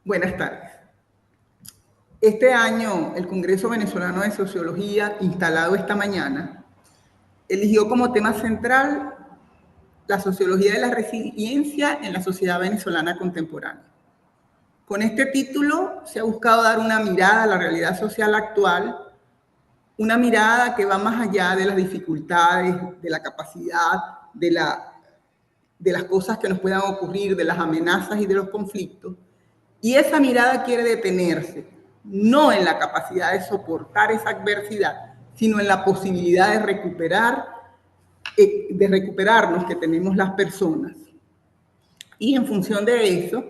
Buenas tardes. Este año, el Congreso Venezolano de Sociología, instalado esta mañana, eligió como tema central la sociología de la resiliencia en la sociedad venezolana contemporánea. Con este título se ha buscado dar una mirada a la realidad social actual, una mirada que va más allá de las dificultades, de la capacidad, de las cosas que nos puedan ocurrir, de las amenazas y de los conflictos. Y esa mirada quiere detenerse, no en la capacidad de soportar esa adversidad, sino en la posibilidad de recuperarnos que tenemos las personas. Y en función de eso,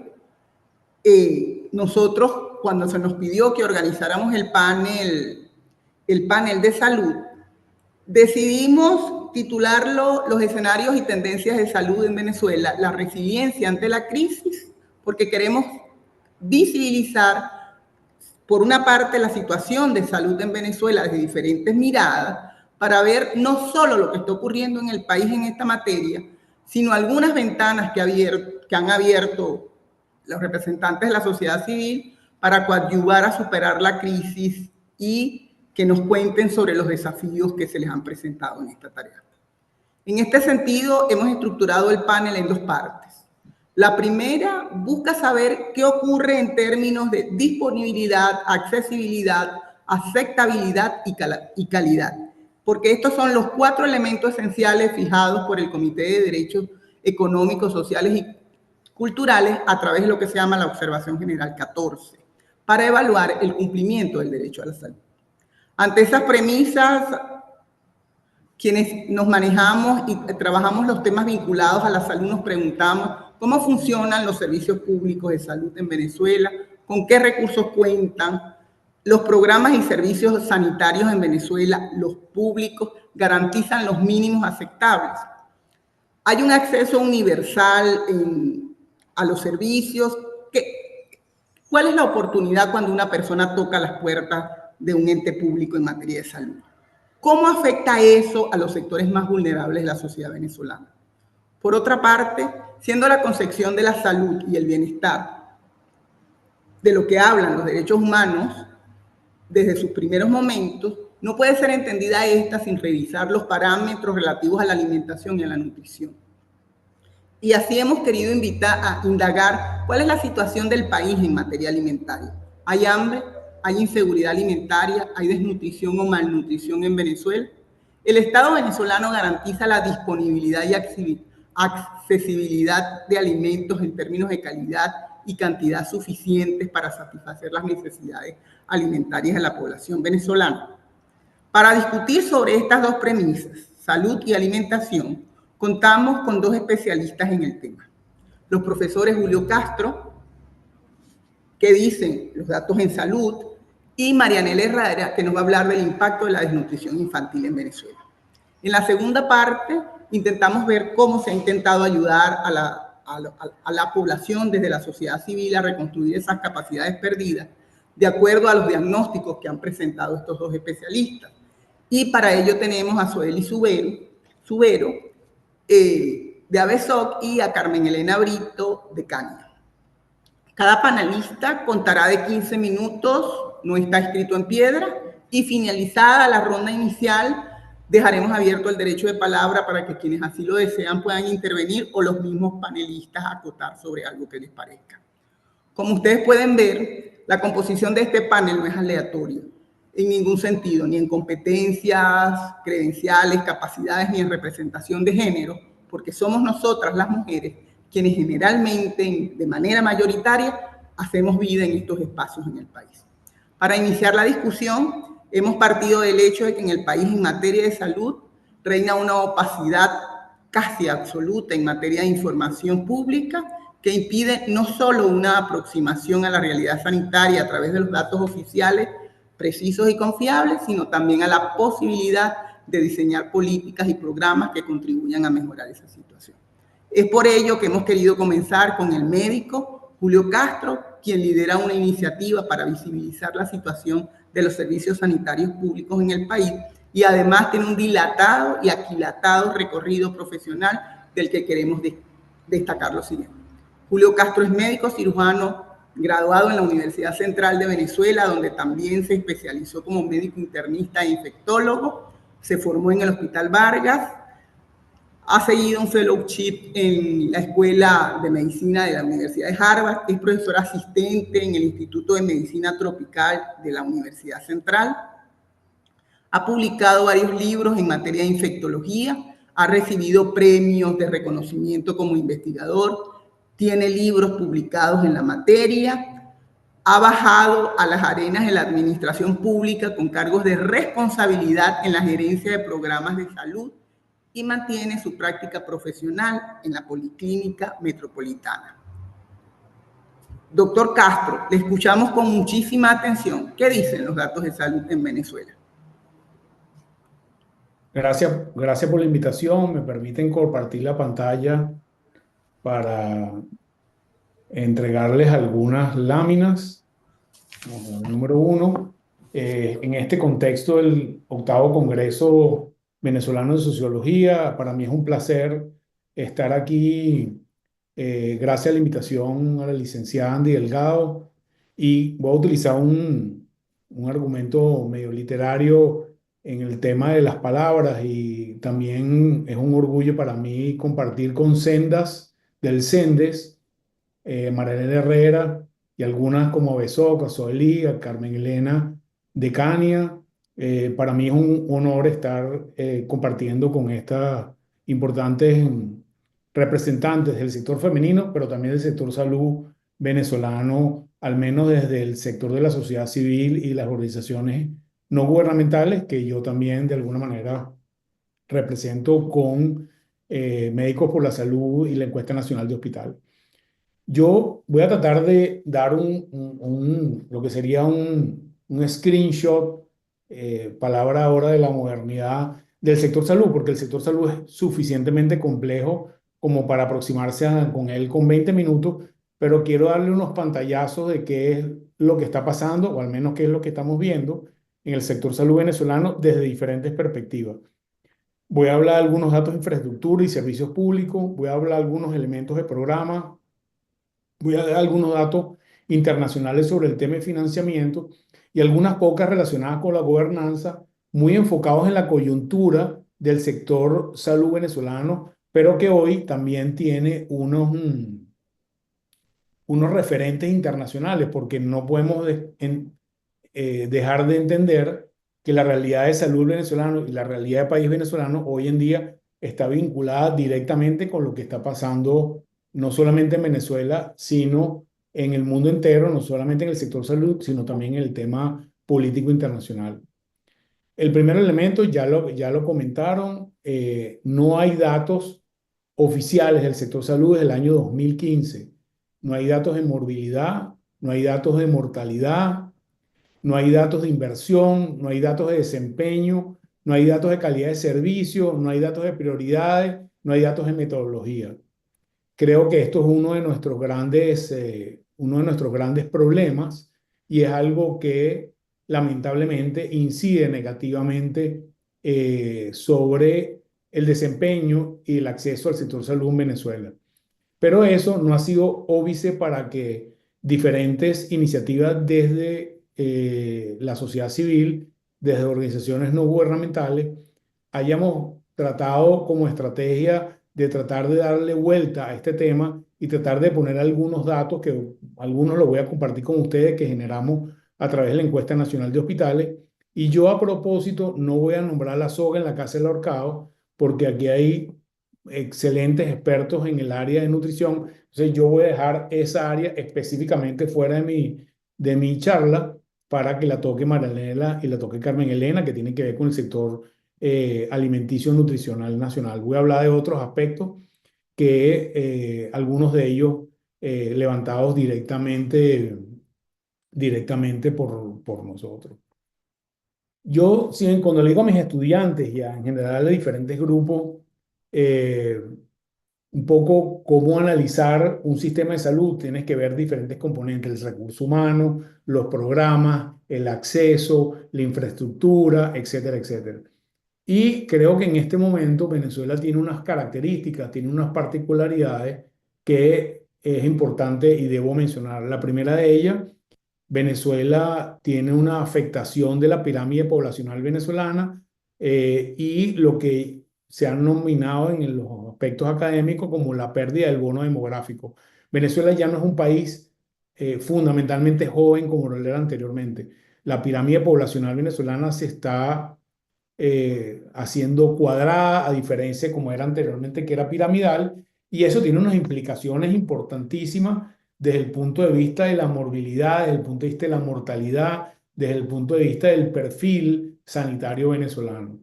nosotros, cuando se nos pidió que organizáramos el panel de salud, decidimos titularlo Los escenarios y tendencias de salud en Venezuela, la resiliencia ante la crisis, porque queremos visibilizar, por una parte, la situación de salud en Venezuela desde diferentes miradas, para ver no solo lo que está ocurriendo en el país en esta materia, sino algunas ventanas que han abierto los representantes de la sociedad civil para coadyuvar a superar la crisis y que nos cuenten sobre los desafíos que se les han presentado en esta tarea. En este sentido, hemos estructurado el panel en dos partes. La primera busca saber qué ocurre en términos de disponibilidad, accesibilidad, aceptabilidad y calidad, porque estos son los 4 elementos esenciales fijados por el Comité de Derechos Económicos, Sociales y Culturales a través de lo que se llama la Observación General 14, para evaluar el cumplimiento del derecho a la salud. Ante esas premisas, quienes nos manejamos y trabajamos los temas vinculados a la salud nos preguntamos cómo funcionan los servicios públicos de salud en Venezuela, con qué recursos cuentan, los programas y servicios sanitarios en Venezuela, los públicos, garantizan los mínimos aceptables. Hay un acceso universal a los servicios. ¿Cuál es la oportunidad cuando una persona toca las puertas de un ente público en materia de salud? ¿Cómo afecta eso a los sectores más vulnerables de la sociedad venezolana? Por otra parte, siendo la concepción de la salud y el bienestar de lo que hablan los derechos humanos desde sus primeros momentos, no puede ser entendida esta sin revisar los parámetros relativos a la alimentación y a la nutrición. Y así hemos querido indagar cuál es la situación del país en materia alimentaria. ¿Hay hambre? ¿Hay inseguridad alimentaria? ¿Hay desnutrición o malnutrición en Venezuela? El Estado venezolano garantiza la disponibilidad y accesibilidad de alimentos en términos de calidad y cantidad suficientes para satisfacer las necesidades alimentarias de la población venezolana. Para discutir sobre estas dos premisas, salud y alimentación, contamos con 2 especialistas en el tema. Los profesores Julio Castro, que dicen los datos en salud, y Marianela Herrera, que nos va a hablar del impacto de la desnutrición infantil en Venezuela. En la segunda parte, intentamos ver cómo se ha intentado ayudar a la población desde la sociedad civil a reconstruir esas capacidades perdidas, de acuerdo a los diagnósticos que han presentado estos 2 especialistas. Y para ello tenemos a Zoeli Subero, de ABESOC, y a Carmen Elena Brito, de CANIA. Cada panelista contará de 15 minutos, no está escrito en piedra, y finalizada la ronda inicial, dejaremos abierto el derecho de palabra para que quienes así lo desean puedan intervenir o los mismos panelistas acotar sobre algo que les parezca. Como ustedes pueden ver, la composición de este panel no es aleatoria en ningún sentido, ni en competencias, credenciales, capacidades, ni en representación de género, porque somos nosotras las mujeres quienes generalmente, de manera mayoritaria, hacemos vida en estos espacios en el país. Para iniciar la discusión, hemos partido del hecho de que en el país, en materia de salud, reina una opacidad casi absoluta en materia de información pública que impide no solo una aproximación a la realidad sanitaria a través de los datos oficiales precisos y confiables, sino también a la posibilidad de diseñar políticas y programas que contribuyan a mejorar esa situación. Es por ello que hemos querido comenzar con el médico Julio Castro, quien lidera una iniciativa para visibilizar la situación de los servicios sanitarios públicos en el país y además tiene un dilatado y aquilatado recorrido profesional del que queremos destacar lo siguiente. Julio Castro es médico cirujano graduado en la Universidad Central de Venezuela, donde también se especializó como médico internista e infectólogo, se formó en el Hospital Vargas, ha seguido un fellowship en la Escuela de Medicina de la Universidad de Harvard, es profesor asistente en el Instituto de Medicina Tropical de la Universidad Central, ha publicado varios libros en materia de infectología, ha recibido premios de reconocimiento como investigador, tiene libros publicados en la materia, ha bajado a las arenas de la administración pública con cargos de responsabilidad en la gerencia de programas de salud y mantiene su práctica profesional en la Policlínica Metropolitana. Doctor Castro, le escuchamos con muchísima atención. ¿Qué dicen los datos de salud en Venezuela? Gracias por la invitación. Me permiten compartir la pantalla para entregarles algunas láminas. Número uno, en este contexto del octavo Congreso Venezolano de Sociología, para mí es un placer estar aquí, gracias a la invitación a la licenciada Andy Delgado, y voy a utilizar un argumento medio literario en el tema de las palabras, y también es un orgullo para mí compartir con Sendas del Sendes, Marilena Herrera y algunas como Besoca, Soelía, Carmen Elena de Cania. Para mí es un honor estar compartiendo con estas importantes representantes del sector femenino, pero también del sector salud venezolano, al menos desde el sector de la sociedad civil y las organizaciones no gubernamentales, que yo también de alguna manera represento con Médicos por la Salud y la Encuesta Nacional de Hospital. Yo voy a tratar de dar lo que sería un screenshot, palabra ahora de la modernidad, del sector salud, porque el sector salud es suficientemente complejo como para aproximarse con él con 20 minutos, pero quiero darle unos pantallazos de qué es lo que está pasando, o al menos qué es lo que estamos viendo en el sector salud venezolano desde diferentes perspectivas. Voy a hablar de algunos datos de infraestructura y servicios públicos, voy a hablar de algunos elementos de programa. Voy a dar algunos datos internacionales sobre el tema de financiamiento y algunas pocas relacionadas con la gobernanza, muy enfocados en la coyuntura del sector salud venezolano, pero que hoy también tiene unos referentes internacionales, porque no podemos dejar de entender que la realidad de salud venezolano y la realidad del país venezolano hoy en día está vinculada directamente con lo que está pasando no solamente en Venezuela, sino en el mundo entero, no solamente en el sector salud, sino también en el tema político internacional. El primer elemento, ya lo comentaron, no hay datos oficiales del sector salud desde el año 2015. No hay datos de morbilidad, no hay datos de mortalidad, no hay datos de inversión, no hay datos de desempeño, no hay datos de calidad de servicio, no hay datos de prioridades, no hay datos de metodología. Creo que esto es uno de nuestros grandes problemas, y es algo que lamentablemente incide negativamente sobre el desempeño y el acceso al sector salud en Venezuela. Pero eso no ha sido óbice para que diferentes iniciativas desde la sociedad civil, desde organizaciones no gubernamentales, hayamos tratado como estrategia de tratar de darle vuelta a este tema y tratar de poner algunos datos, que algunos los voy a compartir con ustedes, que generamos a través de la Encuesta Nacional de Hospitales. Y yo, a propósito, no voy a nombrar la soga en la casa del ahorcado, porque aquí hay excelentes expertos en el área de nutrición. Entonces yo voy a dejar esa área específicamente fuera de mi charla, para que la toque Marianela y la toque Carmen Elena, que tiene que ver con el sector alimenticio nutricional nacional. Voy a hablar de otros aspectos, que algunos de ellos levantados directamente por nosotros. Yo, cuando le digo a mis estudiantes y en general a diferentes grupos, eh, un poco cómo analizar un sistema de salud, tienes que ver diferentes componentes: el recurso humano, los programas, el acceso, la infraestructura, etcétera, etcétera. Y creo que en este momento Venezuela tiene unas características, tiene unas particularidades que es importante y debo mencionar. La primera de ellas, Venezuela tiene una afectación de la pirámide poblacional venezolana y lo que se han nominado en los aspectos académicos como la pérdida del bono demográfico. Venezuela ya no es un país fundamentalmente joven como lo era anteriormente. La pirámide poblacional venezolana se está haciendo cuadrada, a diferencia de como era anteriormente, que era piramidal, y eso tiene unas implicaciones importantísimas desde el punto de vista de la morbilidad, desde el punto de vista de la mortalidad, desde el punto de vista del perfil sanitario venezolano.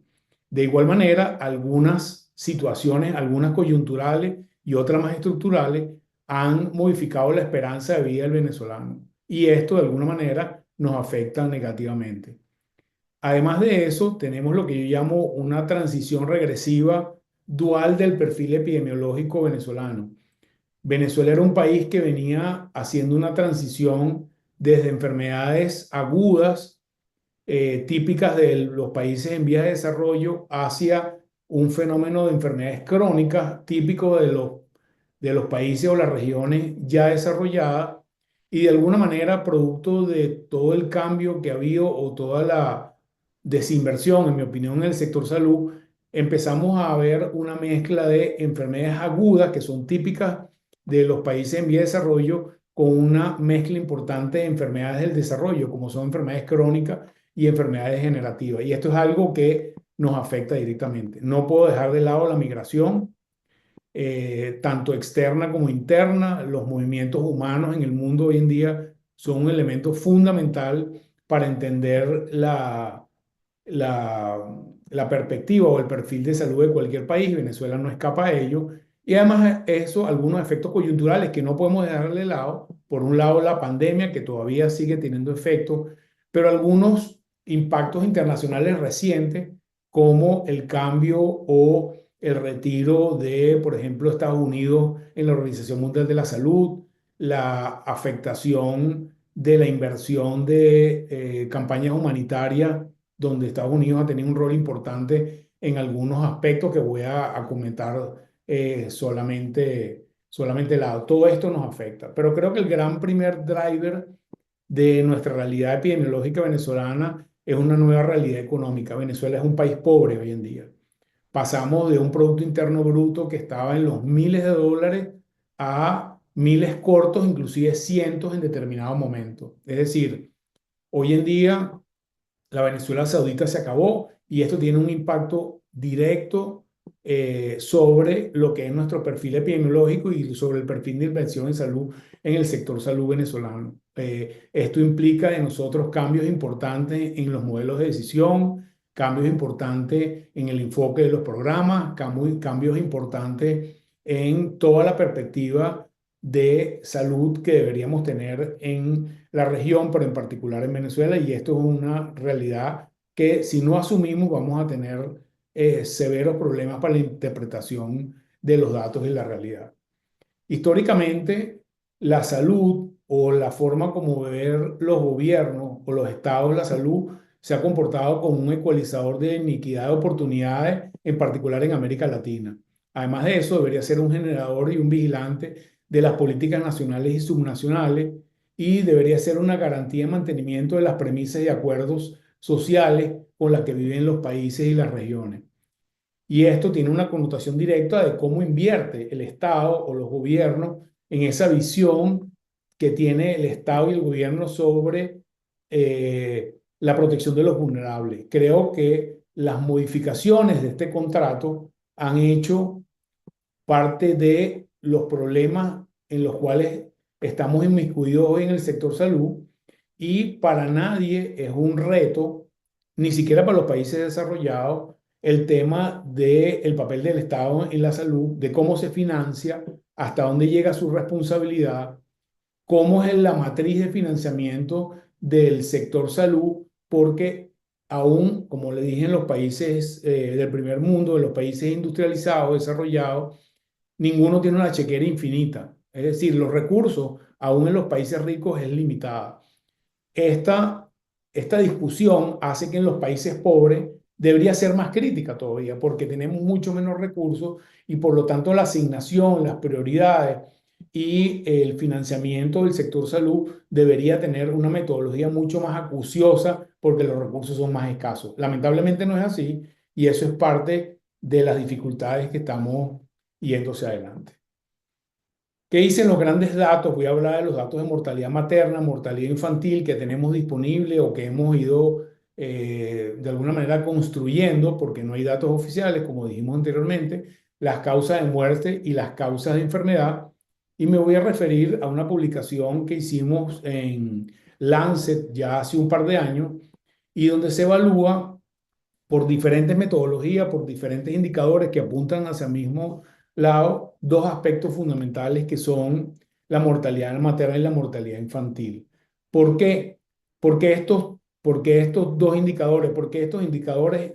De igual manera, algunas situaciones, algunas coyunturales y otras más estructurales, han modificado la esperanza de vida del venezolano. Y esto, de alguna manera, nos afecta negativamente. Además de eso, tenemos lo que yo llamo una transición regresiva dual del perfil epidemiológico venezolano. Venezuela era un país que venía haciendo una transición desde enfermedades agudas, típicas de los países en vías de desarrollo, hacia un fenómeno de enfermedades crónicas típico de los países o las regiones ya desarrolladas, y de alguna manera producto de todo el cambio que ha habido o toda la desinversión, en mi opinión, en el sector salud, empezamos a ver una mezcla de enfermedades agudas que son típicas de los países en vía de desarrollo, con una mezcla importante de enfermedades del desarrollo, como son enfermedades crónicas y enfermedades degenerativas. Y esto es algo que nos afecta directamente. No puedo dejar de lado la migración, tanto externa como interna. Los movimientos humanos en el mundo hoy en día son un elemento fundamental para entender la perspectiva o el perfil de salud de cualquier país. Venezuela no escapa a ello. Y además eso, algunos efectos coyunturales que no podemos dejar de lado. Por un lado, la pandemia, que todavía sigue teniendo efectos, pero algunos impactos internacionales recientes, como el cambio o el retiro de, por ejemplo, Estados Unidos en la Organización Mundial de la Salud, la afectación de la inversión de campañas humanitarias, donde Estados Unidos ha tenido un rol importante en algunos aspectos que voy a comentar solamente lado. Todo esto nos afecta, pero creo que el gran primer driver de nuestra realidad epidemiológica venezolana es una nueva realidad económica. Venezuela es un país pobre hoy en día. Pasamos de un Producto Interno Bruto que estaba en los miles de dólares a miles cortos, inclusive cientos en determinado momento. Es decir, hoy en día la Venezuela Saudita se acabó y esto tiene un impacto directo sobre lo que es nuestro perfil epidemiológico y sobre el perfil de inversión en salud en el sector salud venezolano. Esto implica en nosotros cambios importantes en los modelos de decisión, cambios importantes en el enfoque de los programas, cambios importantes en toda la perspectiva de salud que deberíamos tener en la región, pero en particular en Venezuela, y esto es una realidad que si no asumimos vamos a tener severos problemas para la interpretación de los datos y la realidad. Históricamente, la salud o la forma como ver los gobiernos o los estados la salud se ha comportado como un ecualizador de inequidad de oportunidades, en particular en América Latina. Además de eso, debería ser un generador y un vigilante de las políticas nacionales y subnacionales, y debería ser una garantía de mantenimiento de las premisas y acuerdos sociales con las que viven los países y las regiones. Y esto tiene una connotación directa de cómo invierte el Estado o los gobiernos en esa visión que tiene el Estado y el gobierno sobre la protección de los vulnerables. Creo que las modificaciones de este contrato han hecho parte de los problemas en los cuales estamos inmiscuidos hoy en el sector salud, y para nadie es un reto, ni siquiera para los países desarrollados, el tema del papel del Estado en la salud, de cómo se financia, hasta dónde llega su responsabilidad, cómo es la matriz de financiamiento del sector salud, porque aún, como le dije, en los países del primer mundo, en los países industrializados, desarrollados, ninguno tiene una chequera infinita. Es decir, los recursos, aún en los países ricos, es limitada. Esta discusión hace que en los países pobres debería ser más crítica todavía, porque tenemos mucho menos recursos y por lo tanto la asignación, las prioridades y el financiamiento del sector salud debería tener una metodología mucho más acuciosa porque los recursos son más escasos. Lamentablemente no es así y eso es parte de las dificultades que estamos yendo hacia adelante. ¿Qué dicen los grandes datos? Voy a hablar de los datos de mortalidad materna, mortalidad infantil que tenemos disponible o que hemos ido de alguna manera construyendo, porque no hay datos oficiales, como dijimos anteriormente, las causas de muerte y las causas de enfermedad. Y me voy a referir a una publicación que hicimos en Lancet ya hace un par de años y donde se evalúa por diferentes metodologías, por diferentes indicadores que apuntan hacia el mismo lado, dos aspectos fundamentales que son la mortalidad materna y la mortalidad infantil. ¿Por qué? Porque estos dos indicadores, porque estos indicadores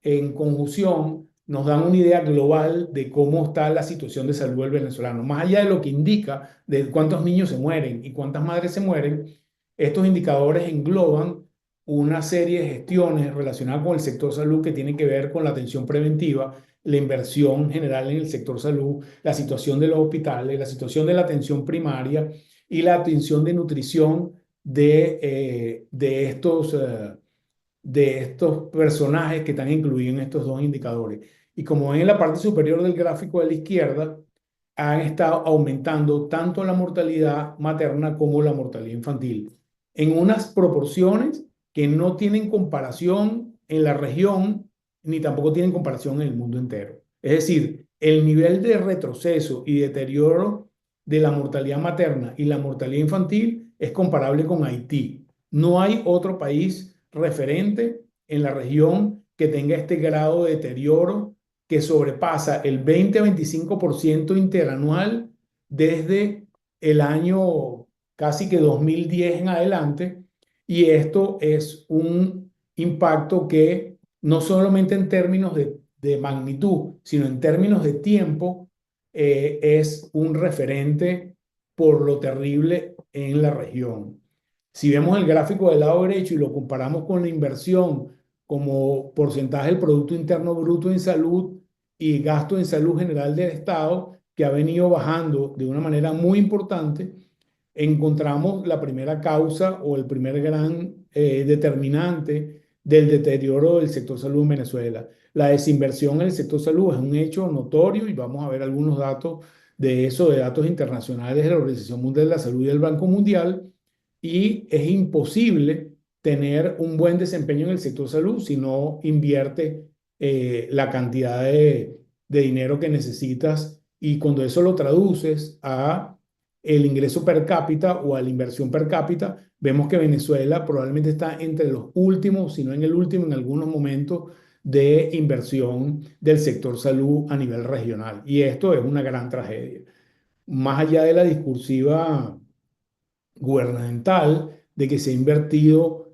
en conjunción nos dan una idea global de cómo está la situación de salud del venezolano. Más allá de lo que indica de cuántos niños se mueren y cuántas madres se mueren, estos indicadores engloban una serie de gestiones relacionadas con el sector salud que tienen que ver con la atención preventiva, la inversión general en el sector salud, la situación de los hospitales, la situación de la atención primaria y la atención de nutrición de estos personajes que están incluidos en estos dos indicadores. Y como ven en la parte superior del gráfico de la izquierda, han estado aumentando tanto la mortalidad materna como la mortalidad infantil, en unas proporciones que no tienen comparación en la región, ni tampoco tienen comparación en el mundo entero. Es decir, el nivel de retroceso y deterioro de la mortalidad materna y la mortalidad infantil es comparable con Haití. No hay otro país referente en la región que tenga este grado de deterioro que sobrepasa el 20-25% interanual desde el año casi que 2010 en adelante. Y esto es un impacto que no solamente en términos de magnitud, sino en términos de tiempo, es un referente por lo terrible en la región. Si vemos el gráfico del lado derecho y lo comparamos con la inversión como porcentaje del Producto Interno Bruto en salud y gasto en salud general del Estado, que ha venido bajando de una manera muy importante, encontramos la primera causa o el primer gran determinante del deterioro del sector salud en Venezuela. La desinversión en el sector salud es un hecho notorio y vamos a ver algunos datos de eso, de datos internacionales de la Organización Mundial de la Salud y del Banco Mundial, y es imposible tener un buen desempeño en el sector salud si no invierte la cantidad de dinero que necesitas, y cuando eso lo traduces a el ingreso per cápita o a la inversión per cápita, vemos que Venezuela probablemente está entre los últimos, si no en el último, en algunos momentos de inversión del sector salud a nivel regional. Y esto es una gran tragedia. Más allá de la discursiva gubernamental de que se ha invertido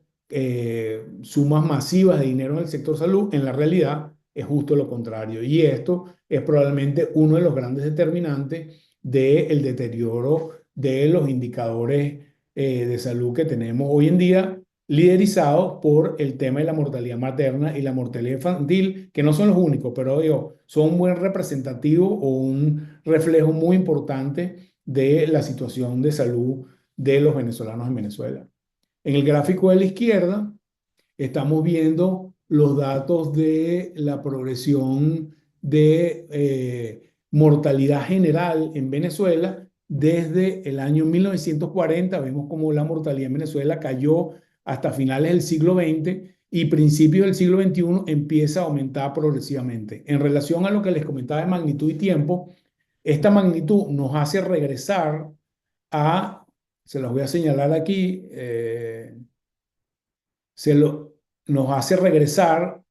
sumas masivas de dinero en el sector salud, en la realidad es justo lo contrario. Y esto es probablemente uno de los grandes determinantes del deterioro de los indicadores de salud que tenemos hoy en día, liderizados por el tema de la mortalidad materna y la mortalidad infantil, que no son los únicos, pero digo, son un buen representativo o un reflejo muy importante de la situación de salud de los venezolanos en Venezuela. En el gráfico de la izquierda estamos viendo los datos de la progresión de mortalidad general en Venezuela desde el año 1940. Vemos cómo la mortalidad en Venezuela cayó hasta finales del siglo XX y principios del siglo XXI empieza a aumentar progresivamente. En relación a lo que les comentaba de magnitud y tiempo, esta magnitud nos hace regresar a, se los voy a señalar aquí, nos hace regresar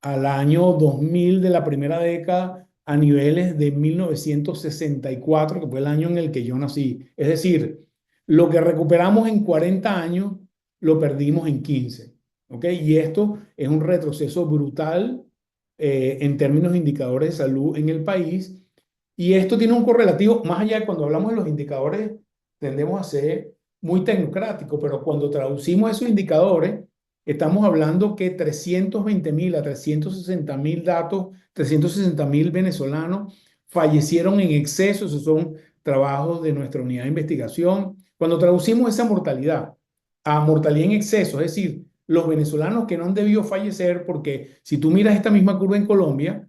al año 2000 de la primera década a niveles de 1964, que fue el año en el que yo nací. Es decir, lo que recuperamos en 40 años, lo perdimos en 15. ¿Ok? Y esto es un retroceso brutal en términos de indicadores de salud en el país. Y esto tiene un correlativo, más allá de cuando hablamos de los indicadores, tendemos a ser muy tecnocráticos, pero cuando traducimos esos indicadores, estamos hablando que 320.000 a 360.000 datos, 360.000 venezolanos fallecieron en exceso. Esos son trabajos de nuestra unidad de investigación. Cuando traducimos esa mortalidad a mortalidad en exceso, es decir, los venezolanos que no han debido fallecer, porque si tú miras esta misma curva en Colombia,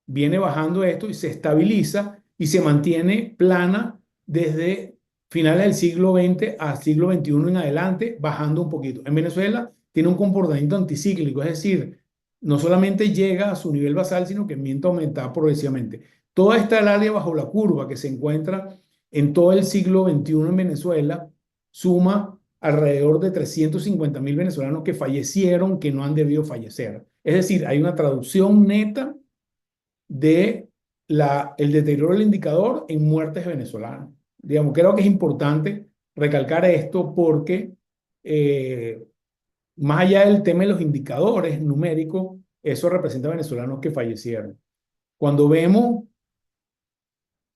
viene bajando esto y se estabiliza y se mantiene plana desde finales del siglo XX al siglo XXI en adelante, bajando un poquito. En Venezuela tiene un comportamiento anticíclico, es decir, no solamente llega a su nivel basal, sino que miente a aumentar progresivamente. Toda esta área bajo la curva que se encuentra en todo el siglo XXI en Venezuela suma alrededor de 350.000 venezolanos que fallecieron, que no han debido fallecer. Es decir, hay una traducción neta de el deterioro del indicador en muertes venezolanas. Digamos, creo que es importante recalcar esto porque eh, más allá del tema de los indicadores numéricos, eso representa venezolanos que fallecieron. Cuando vemos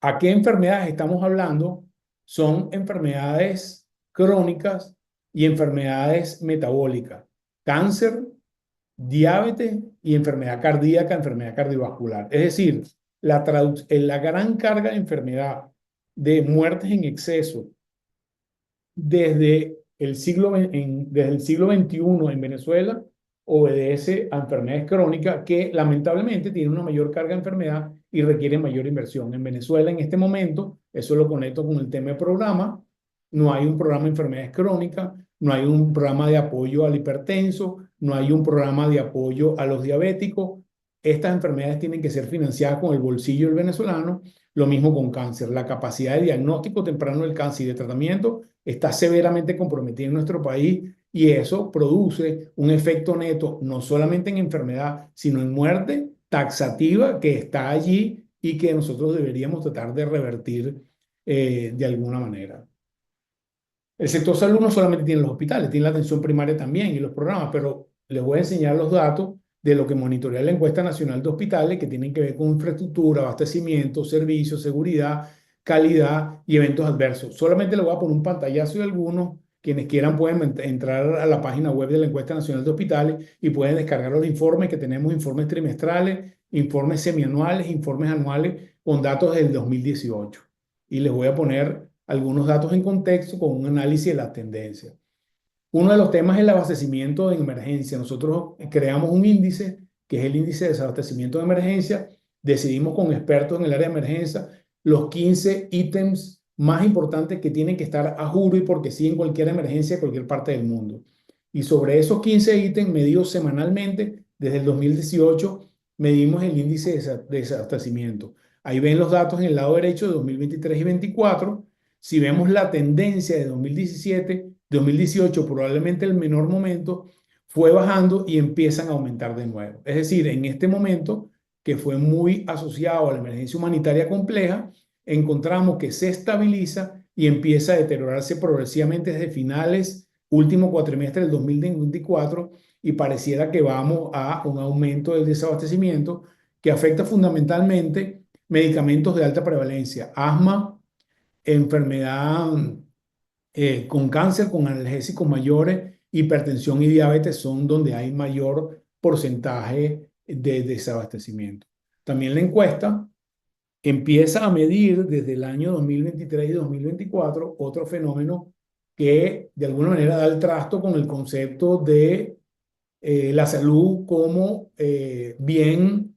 a qué enfermedades estamos hablando, son enfermedades crónicas y enfermedades metabólicas, cáncer, diabetes y enfermedad cardíaca, enfermedad cardiovascular. Es decir, la gran carga de enfermedad de muertes en exceso desde el siglo XXI en Venezuela obedece a enfermedades crónicas que lamentablemente tienen una mayor carga de enfermedad y requieren mayor inversión. En Venezuela en este momento, eso lo conecto con el tema de programa, no hay un programa de enfermedades crónicas, no hay un programa de apoyo al hipertenso, no hay un programa de apoyo a los diabéticos. Estas enfermedades tienen que ser financiadas con el bolsillo del venezolano. Lo mismo con cáncer. La capacidad de diagnóstico temprano del cáncer y de tratamiento está severamente comprometida en nuestro país y eso produce un efecto neto no solamente en enfermedad, sino en muerte taxativa que está allí y que nosotros deberíamos tratar de revertir de alguna manera. El sector salud no solamente tiene los hospitales, tiene la atención primaria también y los programas, pero les voy a enseñar los datos de lo que monitorea la encuesta nacional de hospitales que tienen que ver con infraestructura, abastecimiento, servicios, seguridad, calidad y eventos adversos. Solamente les voy a poner un pantallazo de algunos. Quienes quieran pueden entrar a la página web de la encuesta nacional de hospitales y pueden descargar los informes que tenemos, informes trimestrales, informes semianuales, informes anuales con datos del 2018. Y les voy a poner algunos datos en contexto con un análisis de las tendencias. Uno de los temas es el abastecimiento de emergencia. Nosotros creamos un índice, que es el índice de desabastecimiento de emergencia. Decidimos con expertos en el área de emergencia los 15 ítems más importantes que tienen que estar a juro y porque sí en cualquier emergencia de cualquier parte del mundo. Y sobre esos 15 ítems medidos semanalmente, desde el 2018, medimos el índice de desabastecimiento. Ahí ven los datos en el lado derecho de 2023 y 2024. Si vemos la tendencia de 2017, 2018, probablemente el menor momento, fue bajando y empiezan a aumentar de nuevo. Es decir, en este momento, que fue muy asociado a la emergencia humanitaria compleja, encontramos que se estabiliza y empieza a deteriorarse progresivamente desde finales, último cuatrimestre del 2024 y pareciera que vamos a un aumento del desabastecimiento que afecta fundamentalmente medicamentos de alta prevalencia, asma, enfermedad con cáncer, con analgésicos mayores, hipertensión y diabetes son donde hay mayor porcentaje de desabastecimiento. También la encuesta empieza a medir desde el año 2023 y 2024 otro fenómeno que de alguna manera da el trasto con el concepto de la salud como bien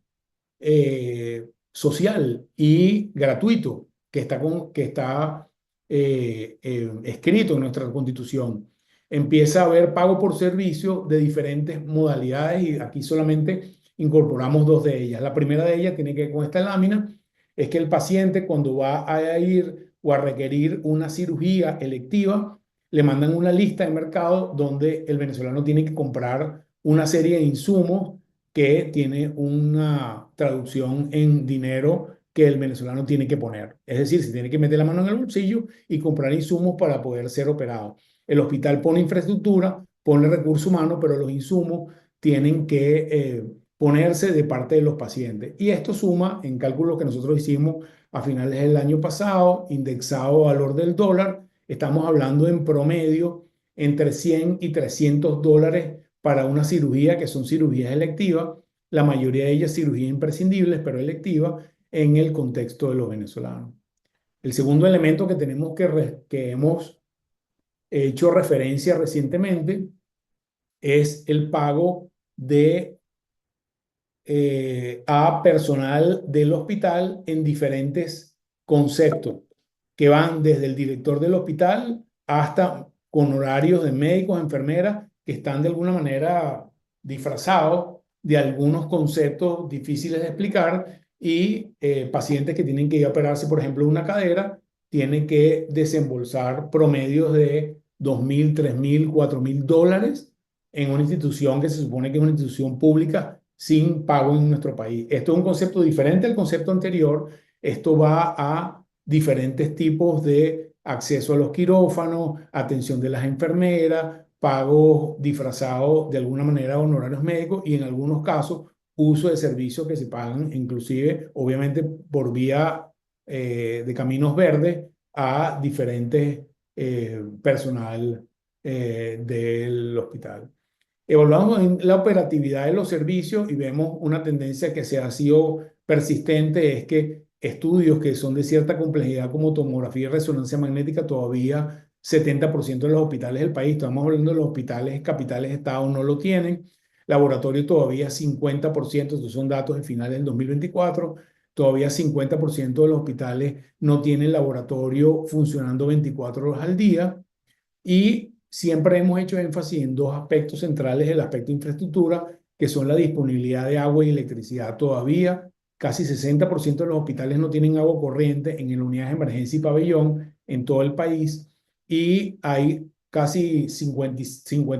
social y gratuito que está escrito en nuestra Constitución. Empieza a haber pago por servicio de diferentes modalidades y aquí solamente incorporamos dos de ellas. La primera de ellas tiene que ver con esta lámina, es que el paciente cuando va a ir o a requerir una cirugía electiva, le mandan una lista de mercado donde el venezolano tiene que comprar una serie de insumos que tiene una traducción en dinero que el venezolano tiene que poner. Es decir, se tiene que meter la mano en el bolsillo y comprar insumos para poder ser operado. El hospital pone infraestructura, pone recursos humanos, pero los insumos tienen que ponerse de parte de los pacientes. Y esto suma en cálculos que nosotros hicimos a finales del año pasado, indexado a valor del dólar, estamos hablando en promedio entre 100 y 300 dólares para una cirugía que son cirugías electivas, la mayoría de ellas cirugías imprescindibles, pero electivas, en el contexto de los venezolanos. El segundo elemento que tenemos que hemos hecho referencia recientemente es el pago a personal del hospital en diferentes conceptos, que van desde el director del hospital hasta con horarios de médicos, enfermeras, que están de alguna manera disfrazados de algunos conceptos difíciles de explicar y pacientes que tienen que ir a operarse, por ejemplo, una cadera, tienen que desembolsar promedios de $2.000, $3.000, $4.000 en una institución que se supone que es una institución pública sin pago en nuestro país. Esto es un concepto diferente al concepto anterior. Esto va a diferentes tipos de acceso a los quirófanos, atención de las enfermeras, pagos disfrazados de alguna manera de honorarios médicos y en algunos casos uso de servicios que se pagan inclusive, obviamente, por vía de caminos verdes a diferentes personal del hospital. Evaluamos la operatividad de los servicios y vemos una tendencia que se ha sido persistente, es que estudios que son de cierta complejidad como tomografía y resonancia magnética, todavía 70% de los hospitales del país, estamos hablando de los hospitales capitales de estado, no lo tienen. Laboratorio todavía 50%, estos son datos de finales del 2024, todavía 50% de los hospitales no tienen laboratorio funcionando 24 horas al día. Y siempre hemos hecho énfasis en dos aspectos centrales: el aspecto de infraestructura, que son la disponibilidad de agua y electricidad. Todavía casi 60% de los hospitales no tienen agua corriente en unidades de emergencia y pabellón en todo el país, y hay casi 50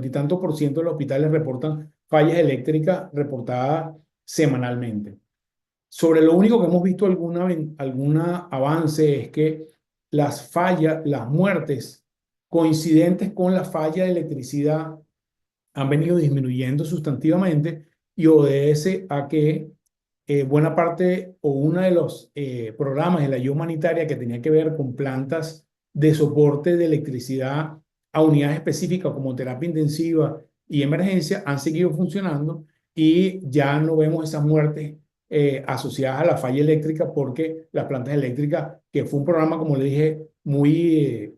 y tantos por ciento de los hospitales reportan fallas eléctricas reportadas semanalmente. Sobre lo único que hemos visto alguna avance es que las fallas, las muertes coincidentes con la falla de electricidad han venido disminuyendo sustantivamente y obedece a que buena parte o uno de los programas de la ayuda humanitaria que tenía que ver con plantas de soporte de electricidad a unidades específicas como terapia intensiva y emergencia han seguido funcionando y ya no vemos esas muertes asociadas a la falla eléctrica, porque las plantas eléctricas, que fue un programa, como le dije, muy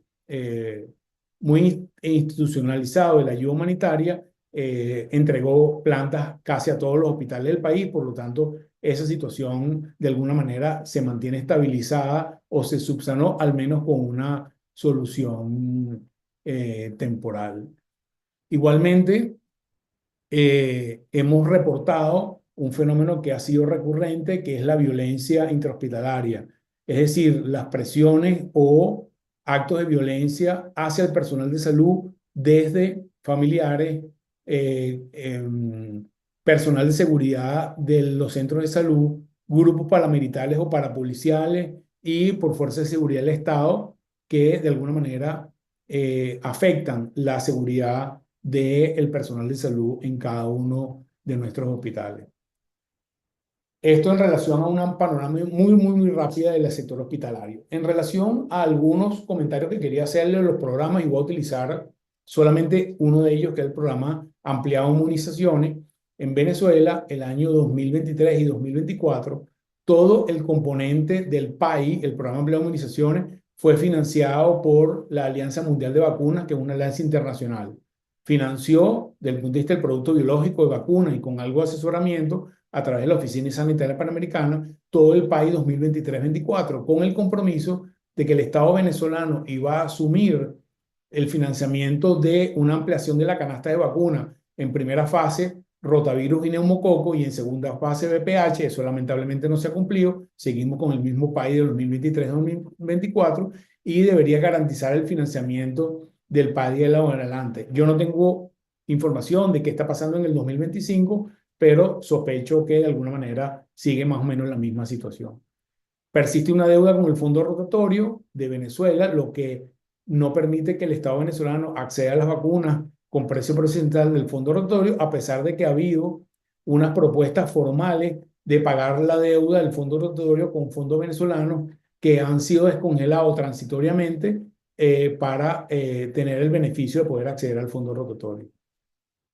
institucionalizado de la ayuda humanitaria, entregó plantas casi a todos los hospitales del país. Por lo tanto, esa situación de alguna manera se mantiene estabilizada o se subsanó al menos con una solución temporal. Igualmente, hemos reportado un fenómeno que ha sido recurrente, que es la violencia intrahospitalaria, es decir, las presiones o actos de violencia hacia el personal de salud desde familiares, personal de seguridad de los centros de salud, grupos paramilitares o parapoliciales y por fuerzas de seguridad del Estado, que de alguna manera afectan la seguridad del personal de salud en cada uno de nuestros hospitales. Esto en relación a una panorama muy rápida del sector hospitalario. En relación a algunos comentarios que quería hacerle de los programas, y voy a utilizar solamente uno de ellos, que es el programa ampliado de inmunizaciones. En Venezuela, el año 2023 y 2024, todo el componente del PAI, el programa ampliado de inmunizaciones, fue financiado por la Alianza Mundial de Vacunas, que es una alianza internacional. Financió, desde el punto de vista del producto biológico de vacunas y con algo de asesoramiento, a través de la Oficina Sanitaria Panamericana, todo el país 2023-24, con el compromiso de que el Estado venezolano iba a asumir el financiamiento de una ampliación de la canasta de vacunas, en primera fase rotavirus y neumococo, y en segunda fase VPH. Eso lamentablemente no se ha cumplido. Seguimos con el mismo país de 2023-2024 y debería garantizar el financiamiento del país de la en adelante. Yo no tengo información de qué está pasando en el 2025, pero sospecho que de alguna manera sigue más o menos la misma situación. Persiste una deuda con el Fondo Rotatorio de Venezuela, lo que no permite que el Estado venezolano acceda a las vacunas con precio porcentual del Fondo Rotatorio, a pesar de que ha habido unas propuestas formales de pagar la deuda del Fondo Rotatorio con fondos venezolanos que han sido descongelados transitoriamente para tener el beneficio de poder acceder al Fondo Rotatorio.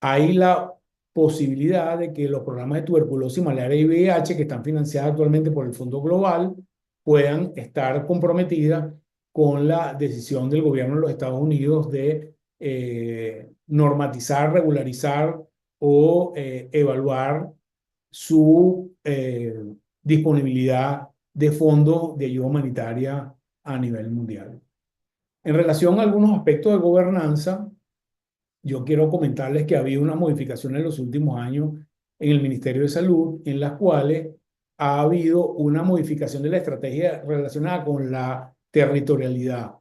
Hay la posibilidad de que los programas de tuberculosis, malaria y VIH que están financiados actualmente por el Fondo Global puedan estar comprometidas con la decisión del gobierno de los Estados Unidos de normatizar, regularizar o evaluar su disponibilidad de fondos de ayuda humanitaria a nivel mundial. En relación a algunos aspectos de gobernanza, yo quiero comentarles que ha habido unas modificaciones en los últimos años en el Ministerio de Salud, en las cuales ha habido una modificación de la estrategia relacionada con la territorialidad.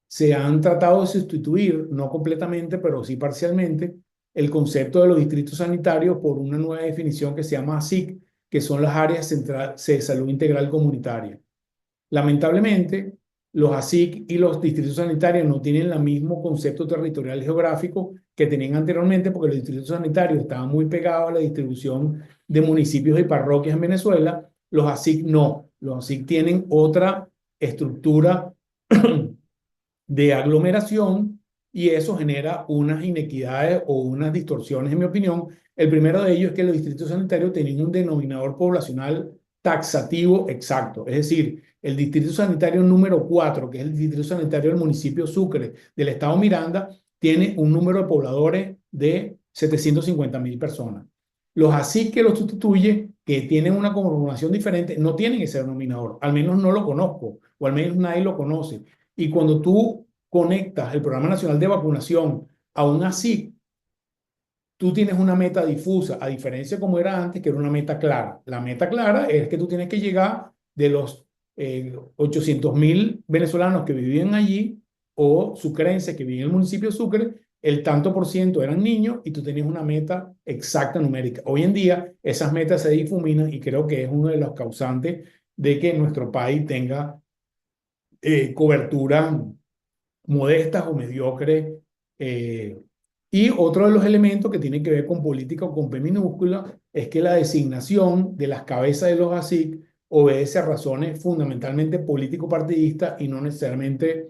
Se han tratado de sustituir, no completamente, pero sí parcialmente, el concepto de los distritos sanitarios por una nueva definición que se llama ASIC, que son las áreas de salud integral comunitaria. Lamentablemente, los ASIC y los distritos sanitarios no tienen el mismo concepto territorial geográfico que tenían anteriormente, porque los distritos sanitarios estaban muy pegados a la distribución de municipios y parroquias en Venezuela. Los ASIC no. Los ASIC tienen otra estructura de aglomeración y eso genera unas inequidades o unas distorsiones, en mi opinión. El primero de ellos es que los distritos sanitarios tienen un denominador poblacional taxativo exacto, es decir, el distrito sanitario número 4, que es el distrito sanitario del municipio Sucre del estado Miranda, tiene un número de pobladores de 750.000 personas. Los ASIC que los sustituye, que tienen una conformación diferente, no tienen ese denominador, al menos no lo conozco, o al menos nadie lo conoce. Y cuando tú conectas el Programa Nacional de Vacunación a un ASIC, tú tienes una meta difusa, a diferencia como era antes, que era una meta clara. La meta clara es que tú tienes que llegar de los 800.000 venezolanos que vivían allí o sucrenses que vivían en el municipio de Sucre, el tanto por ciento eran niños y tú tenías una meta exacta numérica. Hoy en día esas metas se difuminan y creo que es uno de los causantes de que nuestro país tenga cobertura modestas o mediocres. Y otro de los elementos que tiene que ver con política o con P minúscula es que la designación de las cabezas de los ASIC obedece a razones fundamentalmente político-partidistas y no necesariamente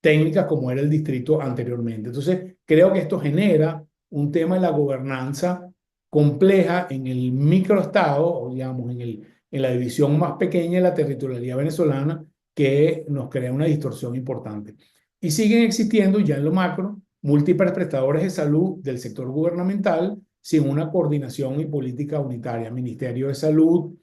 técnicas como era el distrito anteriormente. Entonces, creo que esto genera un tema de la gobernanza compleja en el microestado, o digamos, en la división más pequeña de la territorialidad venezolana, que nos crea una distorsión importante. Y siguen existiendo ya en lo macro múltiples prestadores de salud del sector gubernamental sin una coordinación y política unitaria. Ministerio de Salud,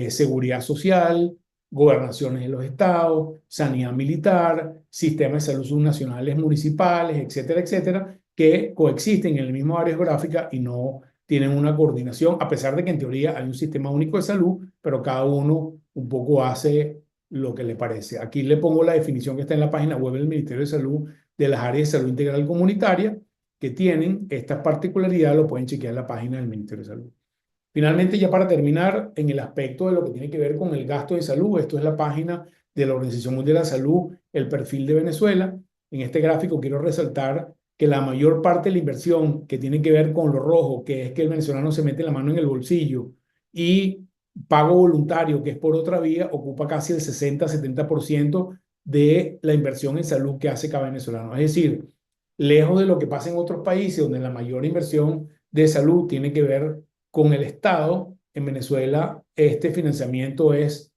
Seguridad Social, gobernaciones de los estados, sanidad militar, sistemas de salud subnacionales municipales, etcétera, etcétera, que coexisten en la misma área geográfica y no tienen una coordinación, a pesar de que en teoría hay un sistema único de salud, pero cada uno un poco hace lo que le parece. Aquí le pongo la definición que está en la página web del Ministerio de Salud de las áreas de salud integral comunitaria que tienen estas particularidades, lo pueden chequear en la página del Ministerio de Salud. Finalmente, ya para terminar, en el aspecto de lo que tiene que ver con el gasto de salud, esto es la página de la Organización Mundial de la Salud, el perfil de Venezuela. En este gráfico quiero resaltar que la mayor parte de la inversión que tiene que ver con lo rojo, que es que el venezolano se mete la mano en el bolsillo, y pago voluntario, que es por otra vía, ocupa casi el 60-70% de la inversión en salud que hace cada venezolano. Es decir, lejos de lo que pasa en otros países donde la mayor inversión de salud tiene que ver con el Estado, en Venezuela este financiamiento es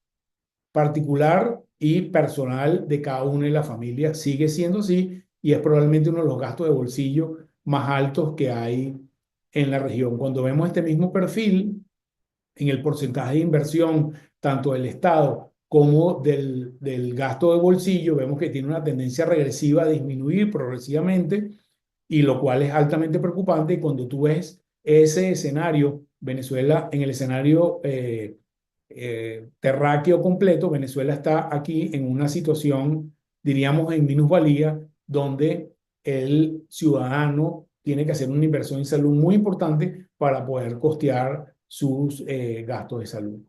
particular y personal de cada una de las familias. Sigue siendo así y es probablemente uno de los gastos de bolsillo más altos que hay en la región. Cuando vemos este mismo perfil en el porcentaje de inversión tanto del Estado como del gasto de bolsillo, vemos que tiene una tendencia regresiva a disminuir progresivamente, y lo cual es altamente preocupante. Y cuando tú ves ese escenario, Venezuela en el escenario terráqueo completo, Venezuela está aquí en una situación, diríamos, en minusvalía, donde el ciudadano tiene que hacer una inversión en salud muy importante para poder costear sus gastos de salud.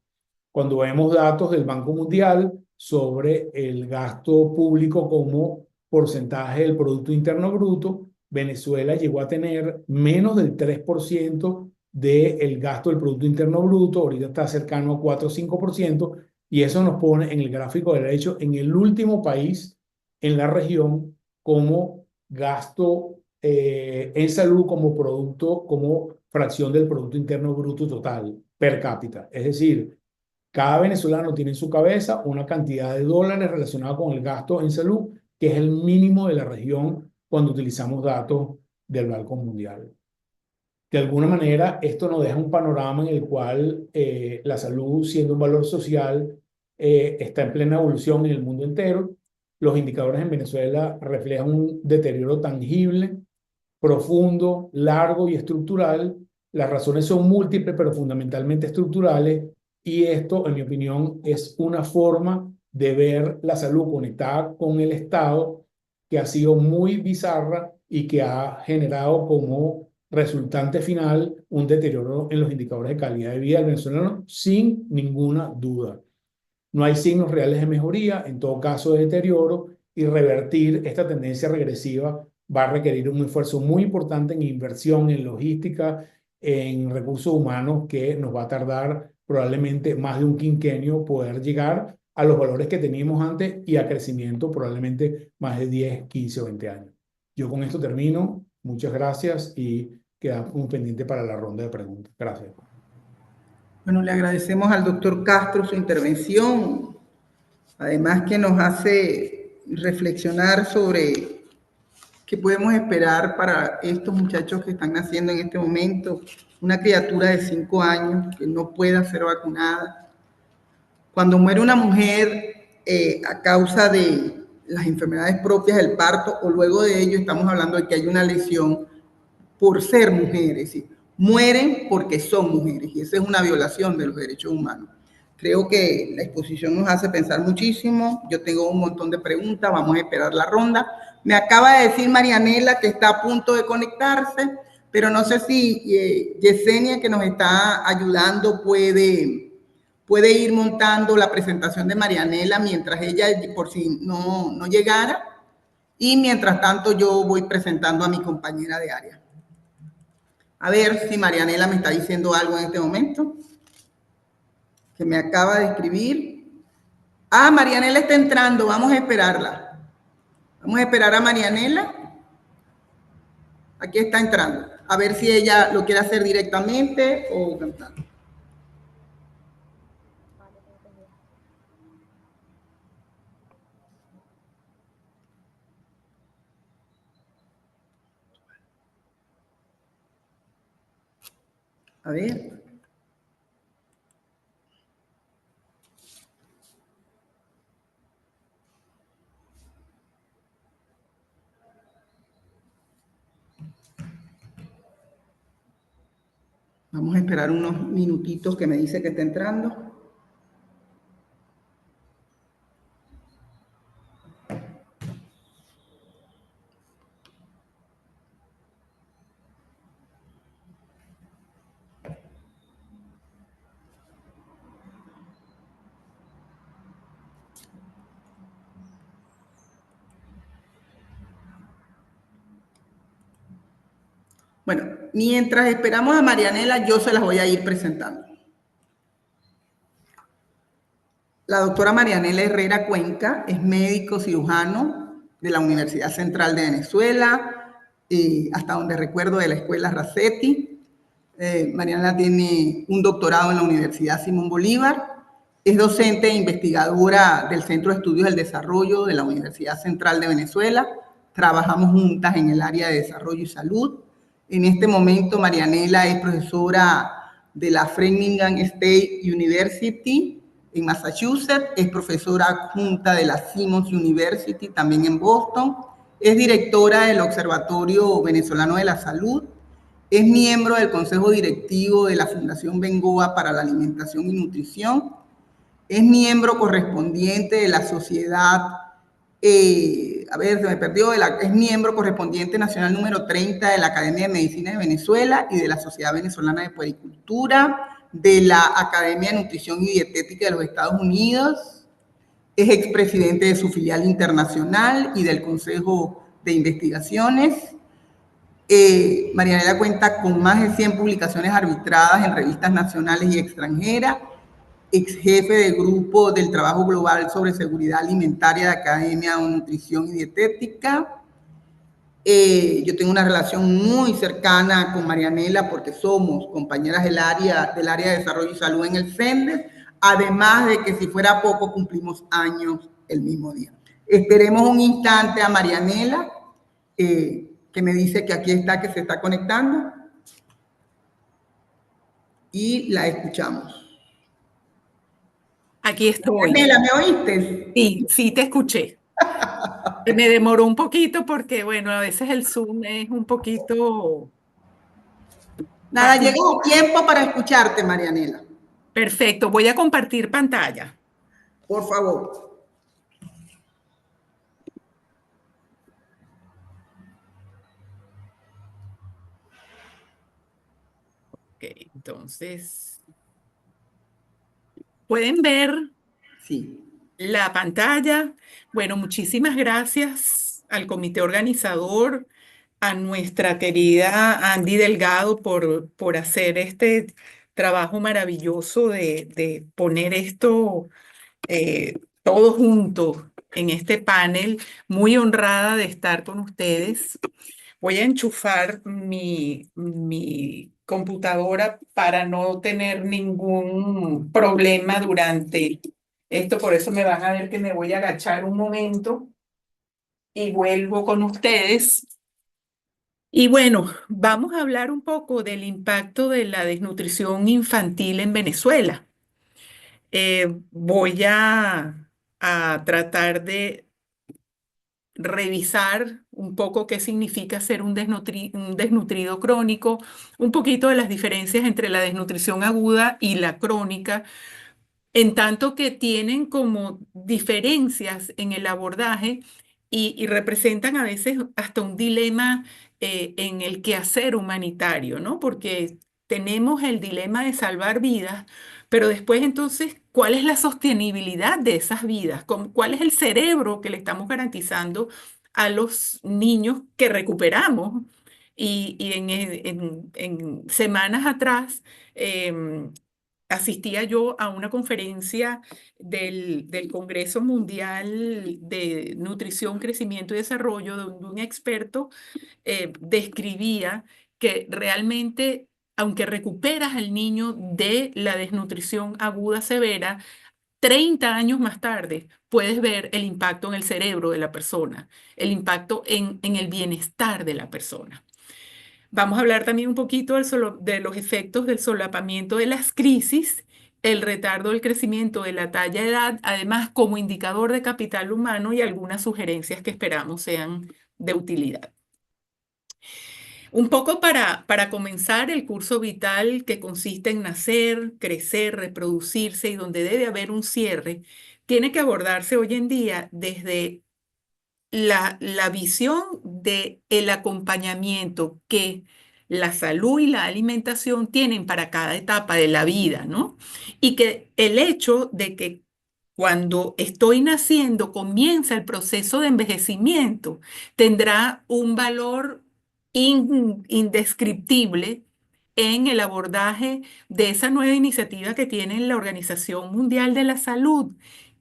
Cuando vemos datos del Banco Mundial sobre el gasto público como porcentaje del Producto Interno Bruto, Venezuela llegó a tener menos del 3% del gasto del Producto Interno Bruto, ahorita está cercano a 4 o 5%, y eso nos pone en el gráfico de derecho en el último país en la región como gasto en salud, como producto, como fracción del Producto Interno Bruto total per cápita. Es decir, cada venezolano tiene en su cabeza una cantidad de dólares relacionada con el gasto en salud, que es el mínimo de la región cuando utilizamos datos del Banco Mundial. De alguna manera, esto nos deja un panorama en el cual la salud, siendo un valor social, está en plena evolución en el mundo entero. Los indicadores en Venezuela reflejan un deterioro tangible, profundo, largo y estructural. Las razones son múltiples, pero fundamentalmente estructurales, y esto, en mi opinión, es una forma de ver la salud conectada con el Estado que ha sido muy bizarra y que ha generado como resultante final un deterioro en los indicadores de calidad de vida del venezolano, sin ninguna duda. No hay signos reales de mejoría, en todo caso de deterioro, y revertir esta tendencia regresiva va a requerir un esfuerzo muy importante en inversión, en logística, en recursos humanos, que nos va a tardar probablemente más de un quinquenio poder llegar a los valores que teníamos antes y a crecimiento probablemente más de 10, 15 o 20 años. Yo con esto termino. Muchas gracias y quedamos pendientes para la ronda de preguntas. Gracias. Bueno, le agradecemos al doctor Castro su intervención, además que nos hace reflexionar sobre qué podemos esperar para estos muchachos que están naciendo en este momento, una criatura de 5 años que no pueda ser vacunada. Cuando muere una mujer a causa de las enfermedades propias del parto o luego de ello, estamos hablando de que hay una lesión por ser mujeres, ¿sí? Mueren porque son mujeres y esa es una violación de los derechos humanos. Creo que la exposición nos hace pensar muchísimo. Yo tengo un montón de preguntas, vamos a esperar la ronda. Me acaba de decir Marianela que está a punto de conectarse, pero no sé si Yesenia, que nos está ayudando, puede ir montando la presentación de Marianela mientras ella, por si no llegara, y mientras tanto yo voy presentando a mi compañera de área. A ver si Marianela me está diciendo algo en este momento, que me acaba de escribir. Ah, Marianela está entrando, vamos a esperarla. Vamos a esperar a Marianela. Aquí está entrando. A ver si ella lo quiere hacer directamente o cantando. A ver. Vamos a esperar unos minutitos que me dice que está entrando. Bueno, mientras esperamos a Marianela, yo se las voy a ir presentando. La doctora Marianela Herrera Cuenca es médico cirujano de la Universidad Central de Venezuela, hasta donde recuerdo de la Escuela Racetti. Marianela tiene un doctorado en la Universidad Simón Bolívar, es docente e investigadora del Centro de Estudios del Desarrollo de la Universidad Central de Venezuela. Trabajamos juntas en el área de desarrollo y salud. En este momento, Marianela es profesora de la Framingham State University en Massachusetts, es profesora adjunta de la Simmons University, también en Boston, es directora del Observatorio Venezolano de la Salud, es miembro del Consejo Directivo de la Fundación Bengoa para la Alimentación y Nutrición, es miembro correspondiente de la Sociedad, es miembro correspondiente nacional número 30 de la Academia de Medicina de Venezuela y de la Sociedad Venezolana de Puericultura, de la Academia de Nutrición y Dietética de los Estados Unidos, es expresidente de su filial internacional y del Consejo de Investigaciones. Marianela cuenta con más de 100 publicaciones arbitradas en revistas nacionales y extranjeras, ex jefe de grupo del trabajo global sobre seguridad alimentaria de Academia de Nutrición y Dietética, Yo tengo una relación muy cercana con Marianela porque somos compañeras del área de desarrollo y salud en el CENDES, además de que si fuera poco cumplimos años el mismo día. Esperemos un instante a Marianela, que me dice que aquí está, que se está conectando, y la escuchamos. Aquí estoy. Marianela, ¿me oíste? Sí, sí te escuché. Me demoró un poquito porque, bueno, a veces el Zoom es un poquito... Nada, llega a tiempo para escucharte, Marianela. Perfecto, voy a compartir pantalla. Por favor. Ok, entonces, ¿pueden ver Sí. la pantalla? Bueno, muchísimas gracias al comité organizador, a nuestra querida Andy Delgado por hacer este trabajo maravilloso de poner esto todo junto en este panel. Muy honrada de estar con ustedes. Voy a enchufar mi computadora para no tener ningún problema durante esto. Por eso me van a ver que me voy a agachar un momento y vuelvo con ustedes. Y bueno, vamos a hablar un poco del impacto de la desnutrición infantil en Venezuela. Voy a tratar de revisar un poco qué significa ser un desnutrido crónico, un poquito de las diferencias entre la desnutrición aguda y la crónica, en tanto que tienen como diferencias en el abordaje y representan a veces hasta un dilema en el quehacer humanitario, ¿no? Porque tenemos el dilema de salvar vidas, pero después entonces, ¿cuál es la sostenibilidad de esas vidas? ¿Cuál es el cerebro que le estamos garantizando a los niños que recuperamos? Y en semanas atrás, asistía yo a una conferencia del Congreso Mundial de Nutrición, Crecimiento y Desarrollo, donde un experto describía que realmente, aunque recuperas al niño de la desnutrición aguda severa, 30 años más tarde puedes ver el impacto en el cerebro de la persona, el impacto en el bienestar de la persona. Vamos a hablar también un poquito de los efectos del solapamiento de las crisis, el retardo del crecimiento de la talla de edad, además como indicador de capital humano y algunas sugerencias que esperamos sean de utilidad. Un poco para comenzar el curso vital que consiste en nacer, crecer, reproducirse y donde debe haber un cierre, tiene que abordarse hoy en día desde la visión del acompañamiento que la salud y la alimentación tienen para cada etapa de la vida, ¿no? Y que el hecho de que cuando estoy naciendo comienza el proceso de envejecimiento tendrá un valor indescriptible en el abordaje de esa nueva iniciativa que tiene la Organización Mundial de la Salud,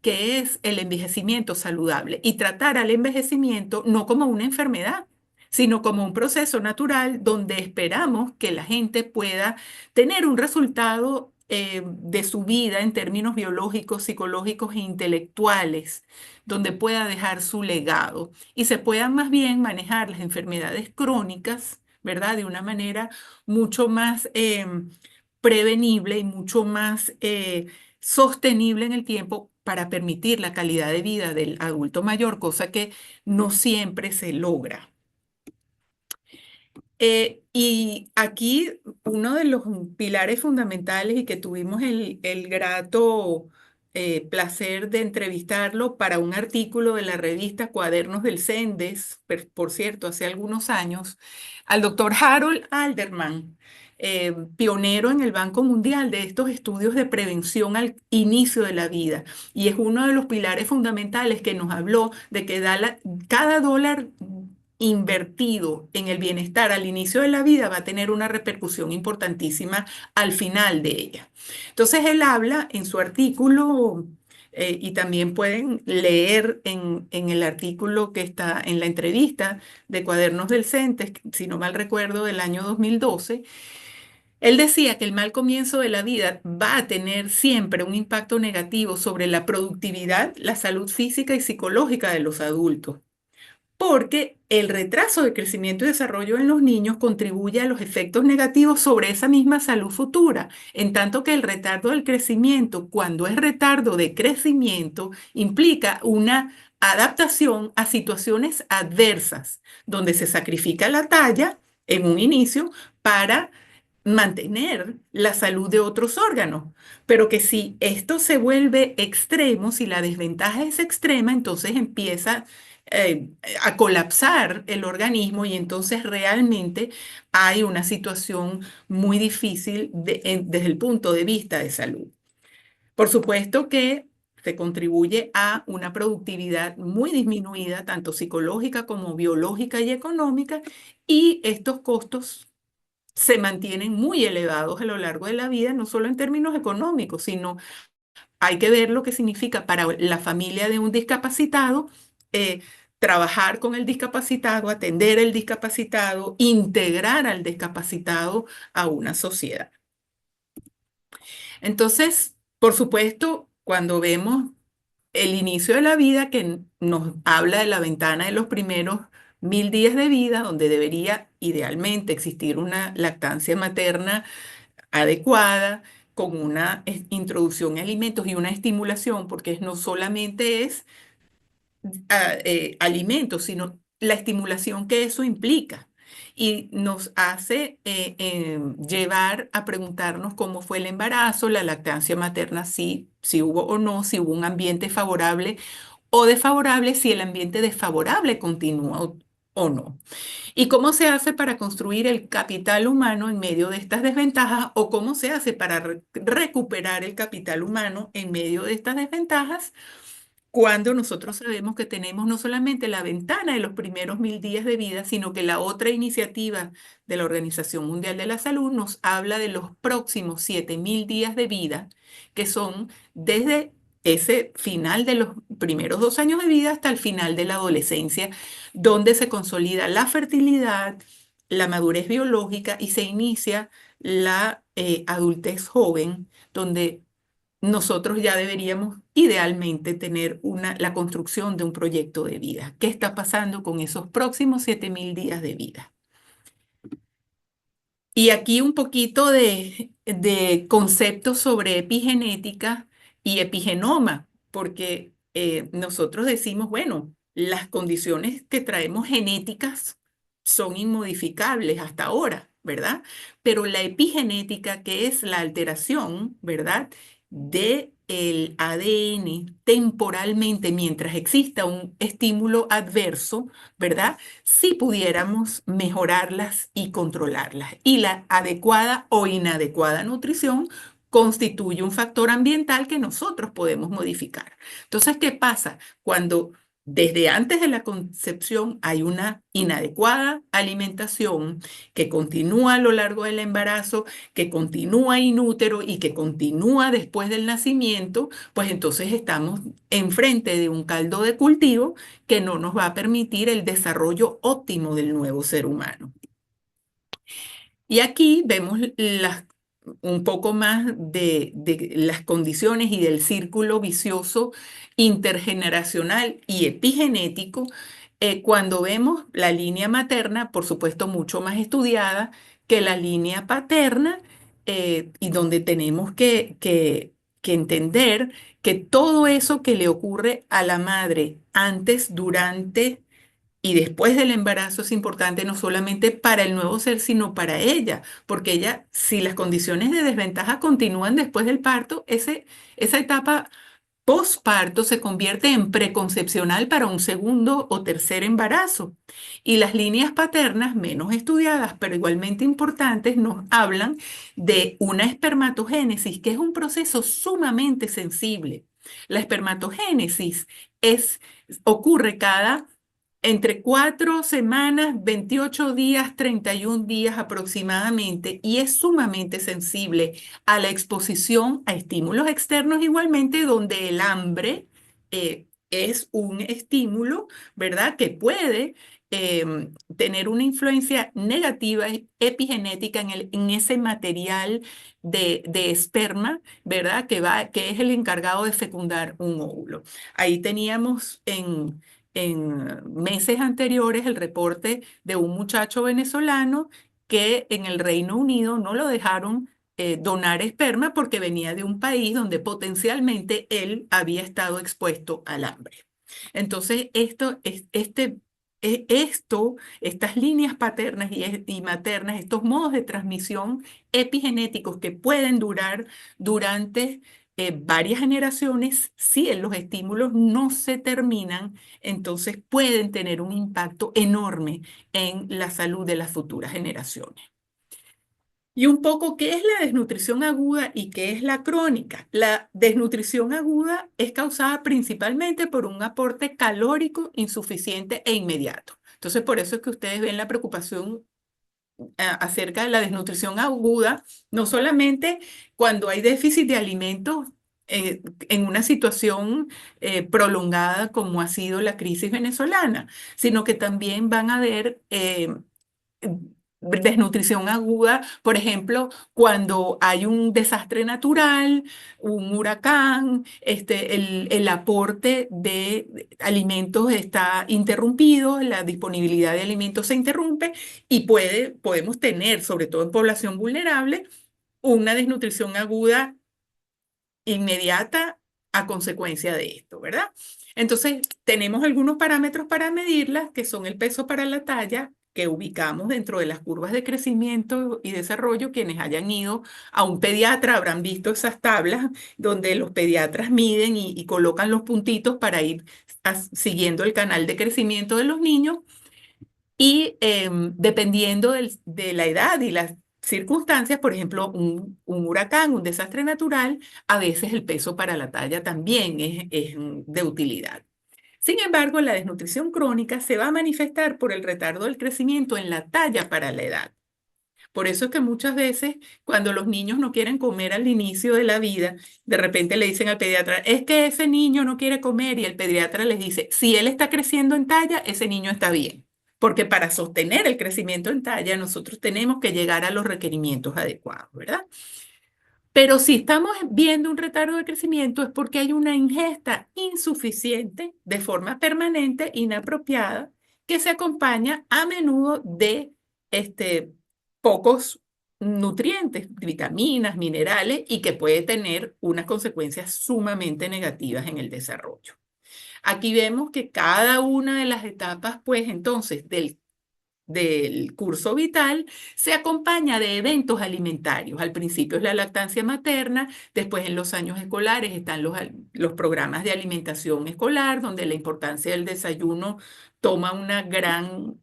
que es el envejecimiento saludable, y tratar al envejecimiento no como una enfermedad, sino como un proceso natural donde esperamos que la gente pueda tener un resultado de su vida en términos biológicos, psicológicos e intelectuales, donde pueda dejar su legado y se puedan más bien manejar las enfermedades crónicas, ¿verdad? De una manera mucho más prevenible y mucho más sostenible en el tiempo para permitir la calidad de vida del adulto mayor, cosa que no siempre se logra. Y aquí uno de los pilares fundamentales y que tuvimos el grato placer de entrevistarlo para un artículo de la revista Cuadernos del CENDES, por cierto, hace algunos años, al doctor Harold Alderman, pionero en el Banco Mundial de estos estudios de prevención al inicio de la vida. Y es uno de los pilares fundamentales que nos habló de que cada dólar invertido en el bienestar al inicio de la vida va a tener una repercusión importantísima al final de ella. Entonces él habla en su artículo y también pueden leer en el artículo que está en la entrevista de Cuadernos del CENTES, si no mal recuerdo, del año 2012. Él decía que el mal comienzo de la vida va a tener siempre un impacto negativo sobre la productividad, la salud física y psicológica de los adultos, porque el retraso de crecimiento y desarrollo en los niños contribuye a los efectos negativos sobre esa misma salud futura, en tanto que el retardo del crecimiento, cuando es retardo de crecimiento, implica una adaptación a situaciones adversas, donde se sacrifica la talla en un inicio para mantener la salud de otros órganos, pero que si esto se vuelve extremo, si la desventaja es extrema, entonces empieza a colapsar el organismo y entonces realmente hay una situación muy difícil desde el punto de vista de salud. Por supuesto que se contribuye a una productividad muy disminuida, tanto psicológica como biológica y económica, y estos costos se mantienen muy elevados a lo largo de la vida, no solo en términos económicos, sino hay que ver lo que significa para la familia de un discapacitado, eh, trabajar con el discapacitado, atender al discapacitado, integrar al discapacitado a una sociedad. Entonces, por supuesto, cuando vemos el inicio de la vida, que nos habla de la ventana de los primeros 1000 días de vida, donde debería idealmente existir una lactancia materna adecuada, con una introducción de alimentos y una estimulación, porque no solamente es alimentos, sino la estimulación que eso implica. Y nos hace llevar a preguntarnos cómo fue el embarazo, la lactancia materna, si hubo o no, si hubo un ambiente favorable o desfavorable, si el ambiente desfavorable continúa o no. ¿Y cómo se hace para construir el capital humano en medio de estas desventajas o cómo se hace para recuperar el capital humano en medio de estas desventajas? Cuando nosotros sabemos que tenemos no solamente la ventana de los primeros 1000 días de vida, sino que la otra iniciativa de la Organización Mundial de la Salud nos habla de los próximos 7000 días de vida, que son desde ese final de los primeros 2 años de vida hasta el final de la adolescencia, donde se consolida la fertilidad, la madurez biológica y se inicia la adultez joven, donde nosotros ya deberíamos idealmente tener la construcción de un proyecto de vida. ¿Qué está pasando con esos próximos 7000 días de vida? Y aquí un poquito de conceptos sobre epigenética y epigenoma, porque nosotros decimos, bueno, las condiciones que traemos genéticas son inmodificables hasta ahora, ¿verdad? Pero la epigenética, que es la alteración, ¿verdad?, de el ADN temporalmente mientras exista un estímulo adverso, ¿verdad? Si pudiéramos mejorarlas y controlarlas. Y la adecuada o inadecuada nutrición constituye un factor ambiental que nosotros podemos modificar. Entonces, ¿qué pasa? Cuando desde antes de la concepción hay una inadecuada alimentación que continúa a lo largo del embarazo, que continúa in útero y que continúa después del nacimiento, pues entonces estamos enfrente de un caldo de cultivo que no nos va a permitir el desarrollo óptimo del nuevo ser humano. Y aquí vemos un poco más de las condiciones y del círculo vicioso intergeneracional y epigenético, cuando vemos la línea materna, por supuesto, mucho más estudiada que la línea paterna, y donde tenemos que entender que todo eso que le ocurre a la madre antes, durante y después del embarazo es importante no solamente para el nuevo ser, sino para ella, porque ella, si las condiciones de desventaja continúan después del parto, esa etapa posparto se convierte en preconcepcional para un segundo o tercer embarazo. Y las líneas paternas, menos estudiadas, pero igualmente importantes, nos hablan de una espermatogénesis, que es un proceso sumamente sensible. La espermatogénesis ocurre cada entre 4 semanas, 28 días, 31 días aproximadamente, y es sumamente sensible a la exposición a estímulos externos igualmente, donde el hambre es un estímulo, ¿verdad? Que puede tener una influencia negativa epigenética en ese material de esperma, ¿verdad? Que es el encargado de fecundar un óvulo. Ahí teníamos en meses anteriores el reporte de un muchacho venezolano que en el Reino Unido no lo dejaron donar esperma porque venía de un país donde potencialmente él había estado expuesto al hambre. Entonces, estas líneas paternas y maternas, estos modos de transmisión epigenéticos que pueden durar durante varias generaciones, si los estímulos no se terminan, entonces pueden tener un impacto enorme en la salud de las futuras generaciones. Y un poco, ¿qué es la desnutrición aguda y qué es la crónica? La desnutrición aguda es causada principalmente por un aporte calórico insuficiente e inmediato. Entonces, por eso es que ustedes ven la preocupación acerca de la desnutrición aguda, no solamente cuando hay déficit de alimentos en una situación prolongada como ha sido la crisis venezolana, sino que también van a haber desnutrición aguda, por ejemplo, cuando hay un desastre natural, un huracán, el aporte de alimentos está interrumpido, la disponibilidad de alimentos se interrumpe y podemos tener, sobre todo en población vulnerable, una desnutrición aguda inmediata a consecuencia de esto, ¿verdad? Entonces, tenemos algunos parámetros para medirlas, que son el peso para la talla, que ubicamos dentro de las curvas de crecimiento y desarrollo. Quienes hayan ido a un pediatra habrán visto esas tablas donde los pediatras miden y colocan los puntitos para ir siguiendo el canal de crecimiento de los niños. Y dependiendo de la edad y las circunstancias, por ejemplo, un huracán, un desastre natural, a veces el peso para la talla también es de utilidad. Sin embargo, la desnutrición crónica se va a manifestar por el retardo del crecimiento en la talla para la edad. Por eso es que muchas veces cuando los niños no quieren comer al inicio de la vida, de repente le dicen al pediatra, es que ese niño no quiere comer, y el pediatra les dice, si él está creciendo en talla, ese niño está bien. Porque para sostener el crecimiento en talla, nosotros tenemos que llegar a los requerimientos adecuados, ¿verdad? Pero si estamos viendo un retardo de crecimiento es porque hay una ingesta insuficiente de forma permanente, inapropiada, que se acompaña a menudo de pocos nutrientes, vitaminas, minerales, y que puede tener unas consecuencias sumamente negativas en el desarrollo. Aquí vemos que cada una de las etapas, pues entonces, del curso vital se acompaña de eventos alimentarios. Al principio es la lactancia materna, después en los años escolares están los programas de alimentación escolar, donde la importancia del desayuno toma una gran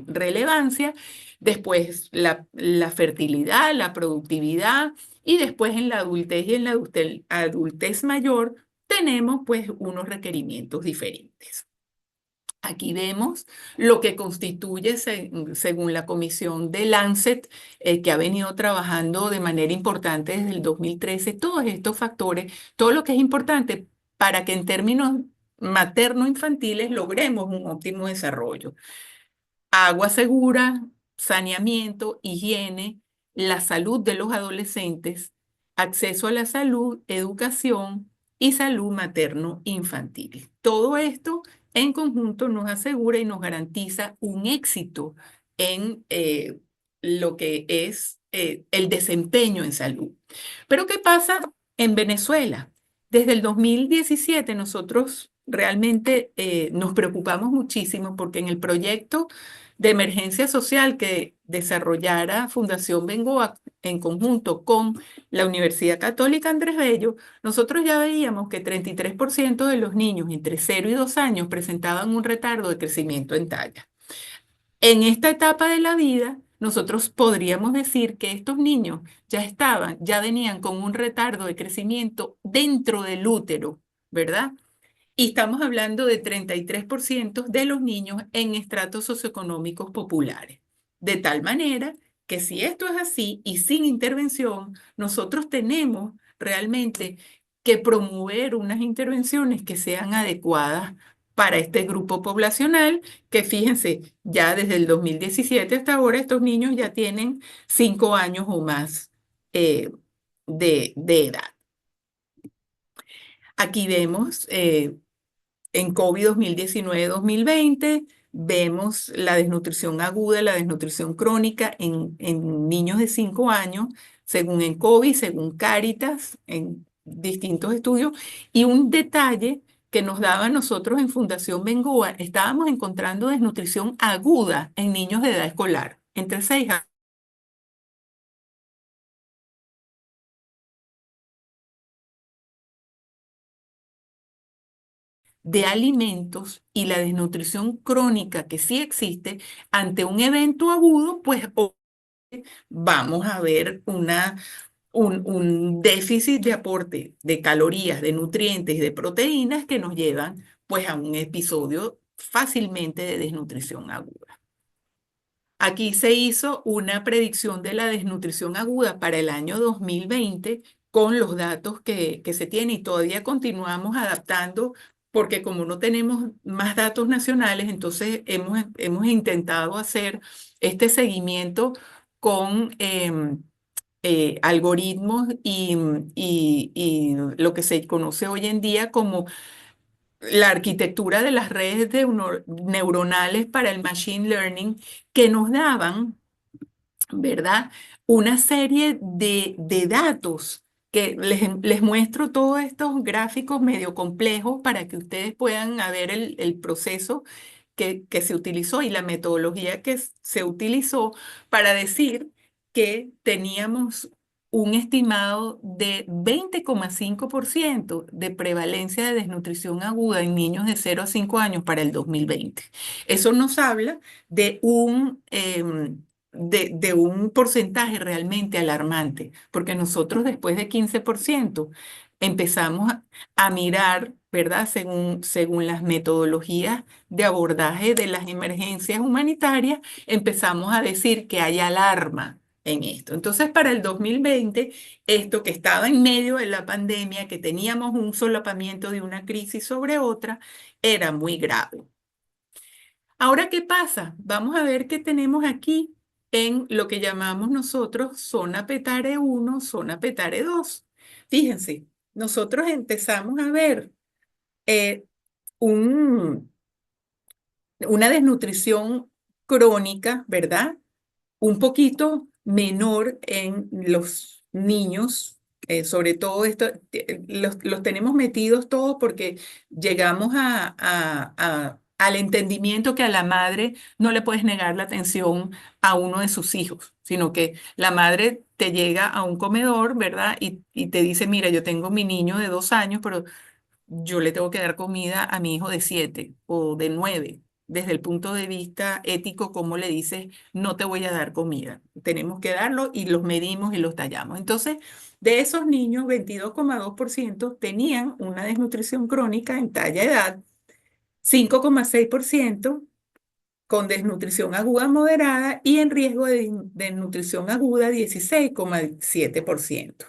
relevancia, después la fertilidad, la productividad, y después en la adultez y en la adultez mayor tenemos pues unos requerimientos diferentes. Aquí vemos lo que constituye, según la comisión de Lancet, que ha venido trabajando de manera importante desde el 2013, todos estos factores, todo lo que es importante para que en términos materno-infantiles logremos un óptimo desarrollo. Agua segura, saneamiento, higiene, la salud de los adolescentes, acceso a la salud, educación y salud materno-infantil. Todo esto en conjunto nos asegura y nos garantiza un éxito en lo que es el desempeño en salud. Pero ¿qué pasa en Venezuela? Desde el 2017 nosotros realmente nos preocupamos muchísimo porque en el proyecto de emergencia social que desarrollara Fundación Bengoa en conjunto con la Universidad Católica Andrés Bello, nosotros ya veíamos que 33% de los niños entre 0 y 2 años presentaban un retardo de crecimiento en talla. En esta etapa de la vida, nosotros podríamos decir que estos niños ya venían con un retardo de crecimiento dentro del útero, ¿verdad? Y estamos hablando de 33% de los niños en estratos socioeconómicos populares. De tal manera que si esto es así y sin intervención, nosotros tenemos realmente que promover unas intervenciones que sean adecuadas para este grupo poblacional, que fíjense, ya desde el 2017 hasta ahora estos niños ya tienen 5 años o más de edad. Aquí vemos en COVID 2019-2020, vemos la desnutrición aguda, la desnutrición crónica en niños de 5 años, según en COVID, según Cáritas, en distintos estudios. Y un detalle que nos daba nosotros en Fundación Bengoa, estábamos encontrando desnutrición aguda en niños de edad escolar, entre 6 a de alimentos, y la desnutrición crónica que sí existe ante un evento agudo, pues vamos a ver un déficit de aporte de calorías, de nutrientes y de proteínas que nos llevan pues a un episodio fácilmente de desnutrición aguda. Aquí se hizo una predicción de la desnutrición aguda para el año 2020 con los datos que se tienen, y todavía continuamos adaptando porque como no tenemos más datos nacionales, entonces hemos intentado hacer este seguimiento con algoritmos y lo que se conoce hoy en día como la arquitectura de las redes neuronales para el machine learning, que nos daban, ¿verdad? Una serie de datos que les muestro todos estos gráficos medio complejos para que ustedes puedan ver el proceso que se utilizó y la metodología que se utilizó para decir que teníamos un estimado de 20,5% de prevalencia de desnutrición aguda en niños de 0 a 5 años para el 2020. Eso nos habla de de un porcentaje realmente alarmante, porque nosotros después de 15% empezamos a mirar, ¿verdad? Según las metodologías de abordaje de las emergencias humanitarias, empezamos a decir que hay alarma en esto. Entonces, para el 2020, esto que estaba en medio de la pandemia, que teníamos un solapamiento de una crisis sobre otra, era muy grave. Ahora, ¿qué pasa? Vamos a ver qué tenemos aquí en lo que llamamos nosotros zona Petare 1, zona Petare 2. Fíjense, nosotros empezamos a ver un, una desnutrición crónica, ¿verdad? Un poquito menor en los niños, sobre todo esto, los tenemos metidos todos porque llegamos al entendimiento que a la madre no le puedes negar la atención a uno de sus hijos, sino que la madre te llega a un comedor, ¿verdad? Y te dice, mira, yo tengo mi niño de 2 años, pero yo le tengo que dar comida a mi hijo de 7 o de 9. Desde el punto de vista ético, ¿cómo le dices, no te voy a dar comida? Tenemos que darlo y los medimos y los tallamos. Entonces, de esos niños, 22,2% tenían una desnutrición crónica en talla-edad, 5,6% con desnutrición aguda moderada y en riesgo de desnutrición aguda, 16,7%.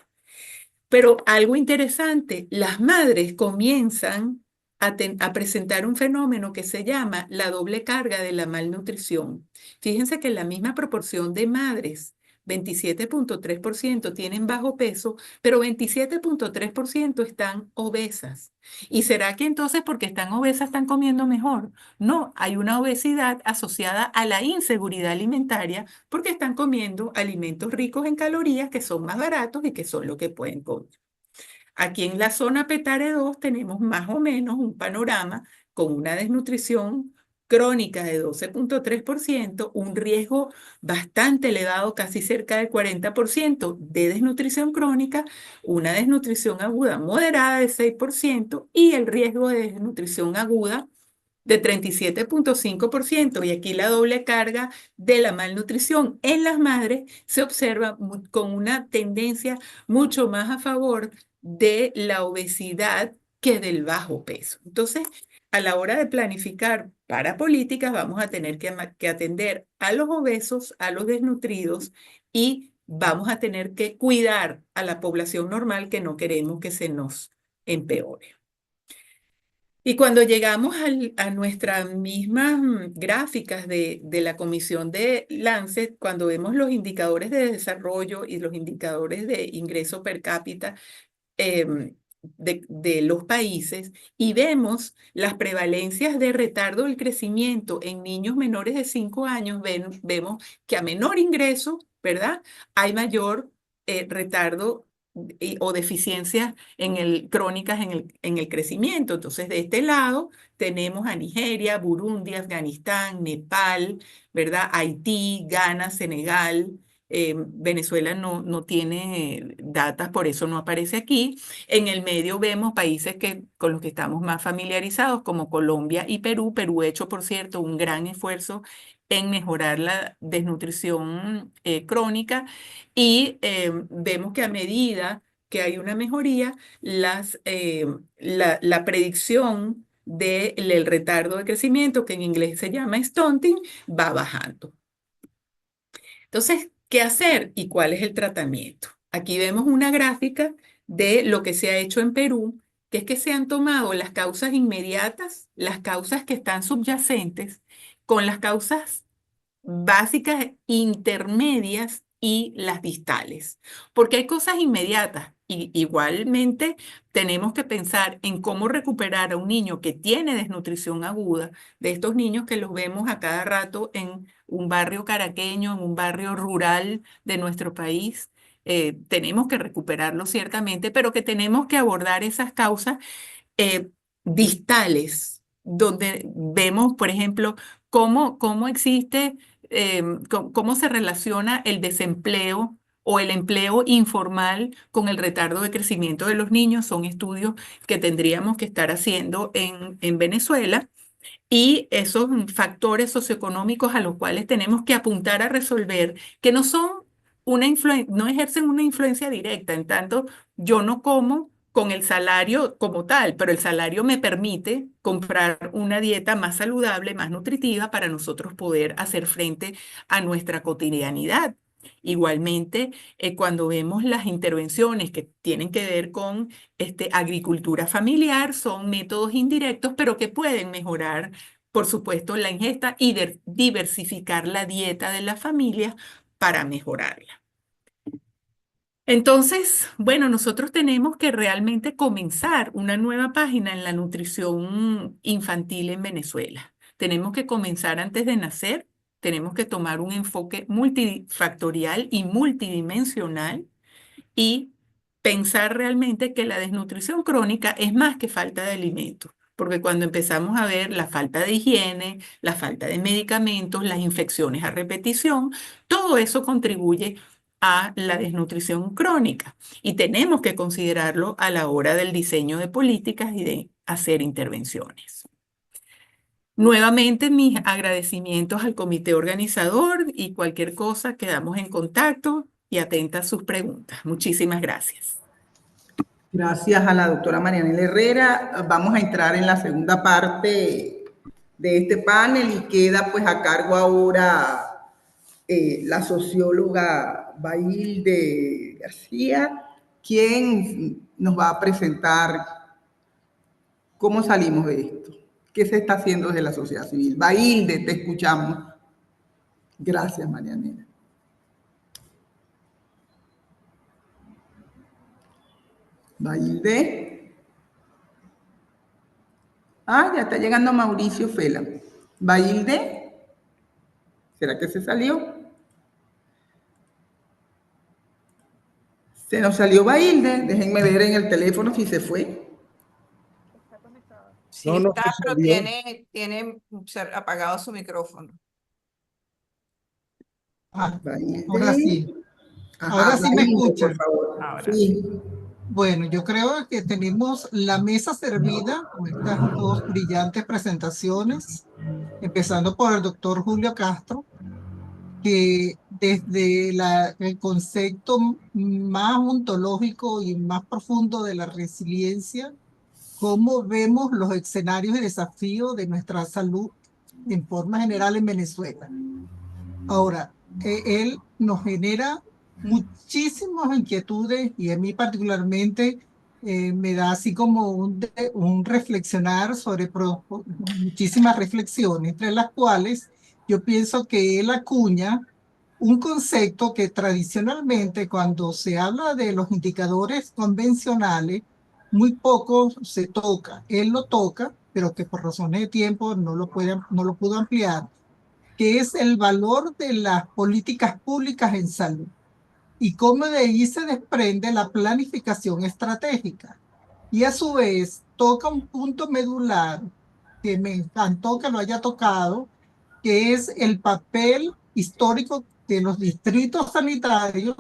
Pero algo interesante, las madres comienzan a presentar un fenómeno que se llama la doble carga de la malnutrición. Fíjense que la misma proporción de madres, 27,3% tienen bajo peso, pero 27,3% están obesas. ¿Y será que entonces porque están obesas están comiendo mejor? No, hay una obesidad asociada a la inseguridad alimentaria porque están comiendo alimentos ricos en calorías que son más baratos y que son lo que pueden comer. Aquí en la zona Petare 2 tenemos más o menos un panorama con una desnutrición crónica de 12,3%, un riesgo bastante elevado, casi cerca del 40% de desnutrición crónica, una desnutrición aguda moderada de 6% y el riesgo de desnutrición aguda de 37,5%. Y aquí la doble carga de la malnutrición en las madres se observa con una tendencia mucho más a favor de la obesidad que del bajo peso. Entonces, a la hora de planificar para políticas, vamos a tener que atender a los obesos, a los desnutridos y vamos a tener que cuidar a la población normal que no queremos que se nos empeore. Y cuando llegamos a nuestras mismas gráficas de la comisión de Lancet, cuando vemos los indicadores de desarrollo y los indicadores de ingreso per cápita de los países y vemos las prevalencias de retardo del crecimiento en niños menores de 5 años, vemos que a menor ingreso, ¿verdad? Hay mayor retardo o deficiencias crónicas en el crecimiento. Entonces, de este lado tenemos a Nigeria, Burundi, Afganistán, Nepal, ¿verdad? Haití, Ghana, Senegal. Venezuela no tiene datas, por eso no aparece aquí. En el medio vemos países con los que estamos más familiarizados, como Colombia y Perú. Perú ha hecho, por cierto, un gran esfuerzo en mejorar la desnutrición crónica y vemos que a medida que hay una mejoría, la predicción del retardo de crecimiento, que en inglés se llama stunting, va bajando. Entonces, ¿qué hacer y cuál es el tratamiento? Aquí vemos una gráfica de lo que se ha hecho en Perú, que es que se han tomado las causas inmediatas, las causas que están subyacentes, con las causas básicas, intermedias y las distales. Porque hay cosas inmediatas. Y igualmente tenemos que pensar en cómo recuperar a un niño que tiene desnutrición aguda, de estos niños que los vemos a cada rato en un barrio caraqueño, en un barrio rural de nuestro país. Tenemos que recuperarlo ciertamente, pero que tenemos que abordar esas causas distales, donde vemos, por ejemplo, cómo existe, cómo se relaciona el desempleo o el empleo informal con el retardo de crecimiento de los niños. Son estudios que tendríamos que estar haciendo en Venezuela. Y esos factores socioeconómicos a los cuales tenemos que apuntar a resolver, que no son no ejercen una influencia directa, en tanto yo no como con el salario como tal, pero el salario me permite comprar una dieta más saludable, más nutritiva para nosotros poder hacer frente a nuestra cotidianidad. Igualmente, cuando vemos las intervenciones que tienen que ver con agricultura familiar, son métodos indirectos, pero que pueden mejorar, por supuesto, la ingesta y diversificar la dieta de la familia para mejorarla. Entonces, bueno, nosotros tenemos que realmente comenzar una nueva página en la nutrición infantil en Venezuela. Tenemos que comenzar antes de nacer, tenemos que tomar un enfoque multifactorial y multidimensional y pensar realmente que la desnutrición crónica es más que falta de alimentos, porque cuando empezamos a ver la falta de higiene, la falta de medicamentos, las infecciones a repetición, todo eso contribuye a la desnutrición crónica y tenemos que considerarlo a la hora del diseño de políticas y de hacer intervenciones. Nuevamente, mis agradecimientos al comité organizador y cualquier cosa, quedamos en contacto y atenta a sus preguntas. Muchísimas gracias. Gracias a la doctora Marianela Herrera. Vamos a entrar en la segunda parte de este panel y queda pues a cargo ahora la socióloga Bailde García, quien nos va a presentar cómo salimos de esto, qué se está haciendo desde la sociedad civil. Bailde, te escuchamos. Gracias, Marianela. Bailde. Ah, ya está llegando Mauricio Fela. Bailde. ¿Será que se salió? Se nos salió Bailde. Déjenme ver en el teléfono si se fue. Sí, no, está, pero tiene apagado su micrófono. Ahora sí. Ahora sí me escuchan. Por favor. Ahora sí. Bueno, yo creo que tenemos la mesa servida con estas dos brillantes presentaciones, empezando por el doctor Julio Castro, que desde el concepto más ontológico y más profundo de la resiliencia, cómo vemos los escenarios y desafíos de nuestra salud en forma general en Venezuela. Ahora, él nos genera muchísimas inquietudes y a mí particularmente me da así como un reflexionar sobre muchísimas reflexiones, entre las cuales yo pienso que él acuña un concepto que tradicionalmente cuando se habla de los indicadores convencionales, muy poco se toca. Él lo toca, pero que por razones de tiempo no lo pudo ampliar, que es el valor de las políticas públicas en salud y cómo de ahí se desprende la planificación estratégica. Y a su vez toca un punto medular que me encantó que lo haya tocado, que es el papel histórico de los distritos sanitarios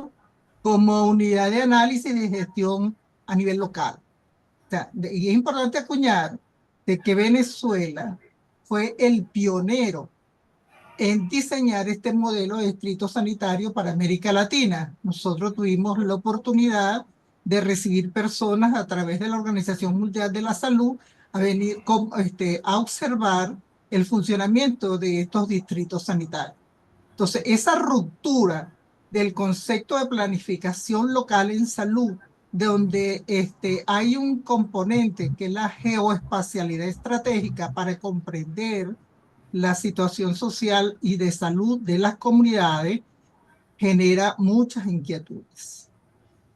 como unidad de análisis y de gestión a nivel local. O sea, y es importante acuñar de que Venezuela fue el pionero en diseñar este modelo de distrito sanitario para América Latina. Nosotros tuvimos la oportunidad de recibir personas a través de la Organización Mundial de la Salud a venir a observar el funcionamiento de estos distritos sanitarios. Entonces, esa ruptura del concepto de planificación local en salud, donde hay un componente que es la geoespacialidad estratégica para comprender la situación social y de salud de las comunidades, genera muchas inquietudes.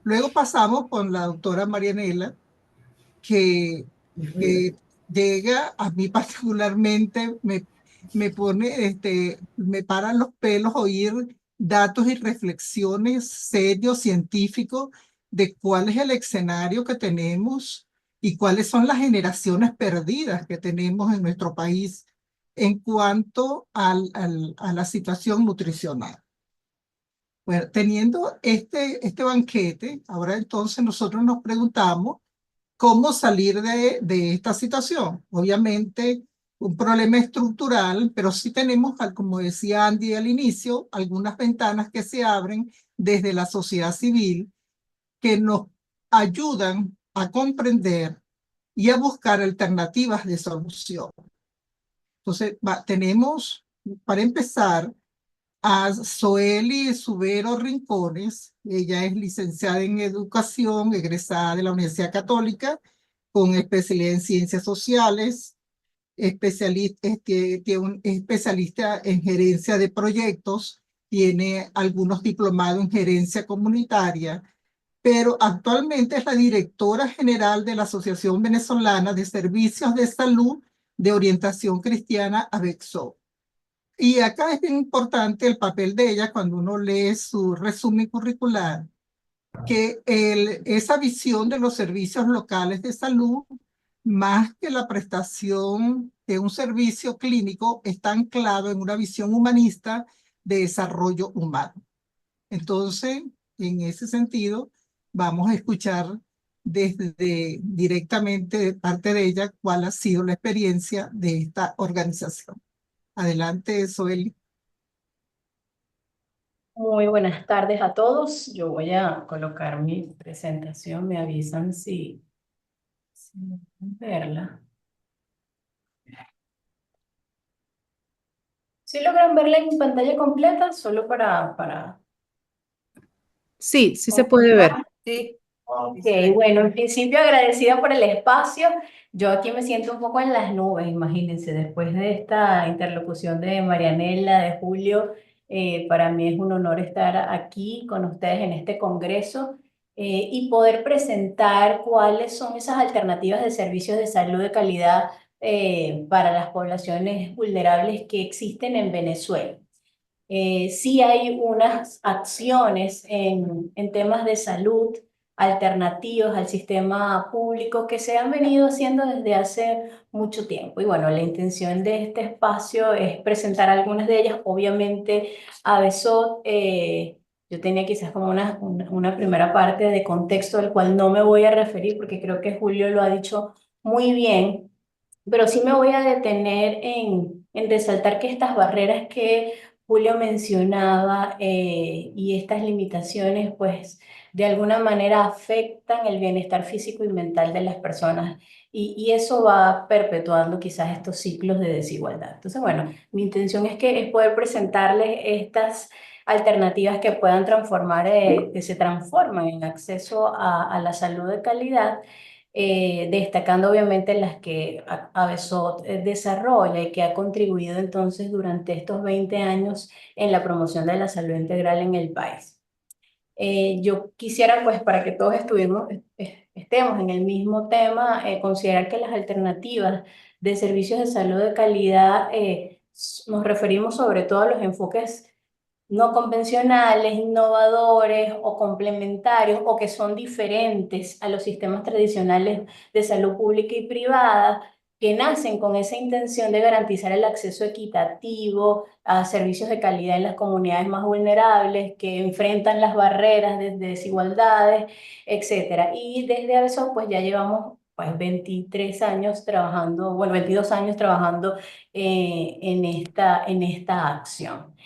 Luego pasamos con la doctora Marianela, que llega, a mí particularmente me pone, me paran los pelos oír datos y reflexiones serios, científicos, de cuál es el escenario que tenemos y cuáles son las generaciones perdidas que tenemos en nuestro país en cuanto a la situación nutricional. Bueno, teniendo este banquete, ahora entonces nosotros nos preguntamos cómo salir de esta situación. Obviamente, un problema estructural, pero sí tenemos, como decía Andy al inicio, algunas ventanas que se abren desde la sociedad civil que nos ayudan a comprender y a buscar alternativas de solución. Entonces, tenemos, para empezar, a Zoeli Subero Rincones. Ella es licenciada en educación, egresada de la Universidad Católica, con especialidad en ciencias sociales, especialista en gerencia de proyectos, tiene algunos diplomados en gerencia comunitaria, pero actualmente es la directora general de la Asociación Venezolana de Servicios de Salud de Orientación Cristiana, AVEXO. Y acá es bien importante el papel de ella cuando uno lee su resumen curricular, que esa visión de los servicios locales de salud, más que la prestación de un servicio clínico, está anclado en una visión humanista de desarrollo humano. Entonces, en ese sentido, vamos a escuchar directamente de parte de ella cuál ha sido la experiencia de esta organización. Adelante, Zoeli. Muy buenas tardes a todos. Yo voy a colocar mi presentación. Me avisan si pueden verla. ¿Sí logran verla en pantalla completa? Solo para... Sí, sí se puede ver. Sí. Ok, bueno, en principio agradecida por el espacio. Yo aquí me siento un poco en las nubes, imagínense, después de esta interlocución de Marianela, de Julio, para mí es un honor estar aquí con ustedes en este congreso y poder presentar cuáles son esas alternativas de servicios de salud de calidad para las poblaciones vulnerables que existen en Venezuela. Sí hay unas acciones en temas de salud alternativos al sistema público que se han venido haciendo desde hace mucho tiempo. Y bueno, la intención de este espacio es presentar algunas de ellas. Obviamente, AVESOT, yo tenía quizás como una primera parte de contexto del cual no me voy a referir porque creo que Julio lo ha dicho muy bien, pero sí me voy a detener en resaltar que estas barreras que Julio mencionaba, y estas limitaciones pues de alguna manera afectan el bienestar físico y mental de las personas y eso va perpetuando quizás estos ciclos de desigualdad. Entonces, bueno, mi intención es poder presentarles estas alternativas que puedan transformar, que se transforman en acceso a la salud de calidad, destacando obviamente las que AVESOT desarrolla y que ha contribuido entonces durante estos 20 años en la promoción de la salud integral en el país. Yo quisiera, pues, para que todos estemos en el mismo tema, considerar que las alternativas de servicios de salud de calidad, nos referimos sobre todo a los enfoques no convencionales, innovadores o complementarios o que son diferentes a los sistemas tradicionales de salud pública y privada, que nacen con esa intención de garantizar el acceso equitativo a servicios de calidad en las comunidades más vulnerables, que enfrentan las barreras de desigualdades, etc. Y desde AVESOT pues ya llevamos pues 23 años trabajando, bueno, 22 años trabajando en esta acción.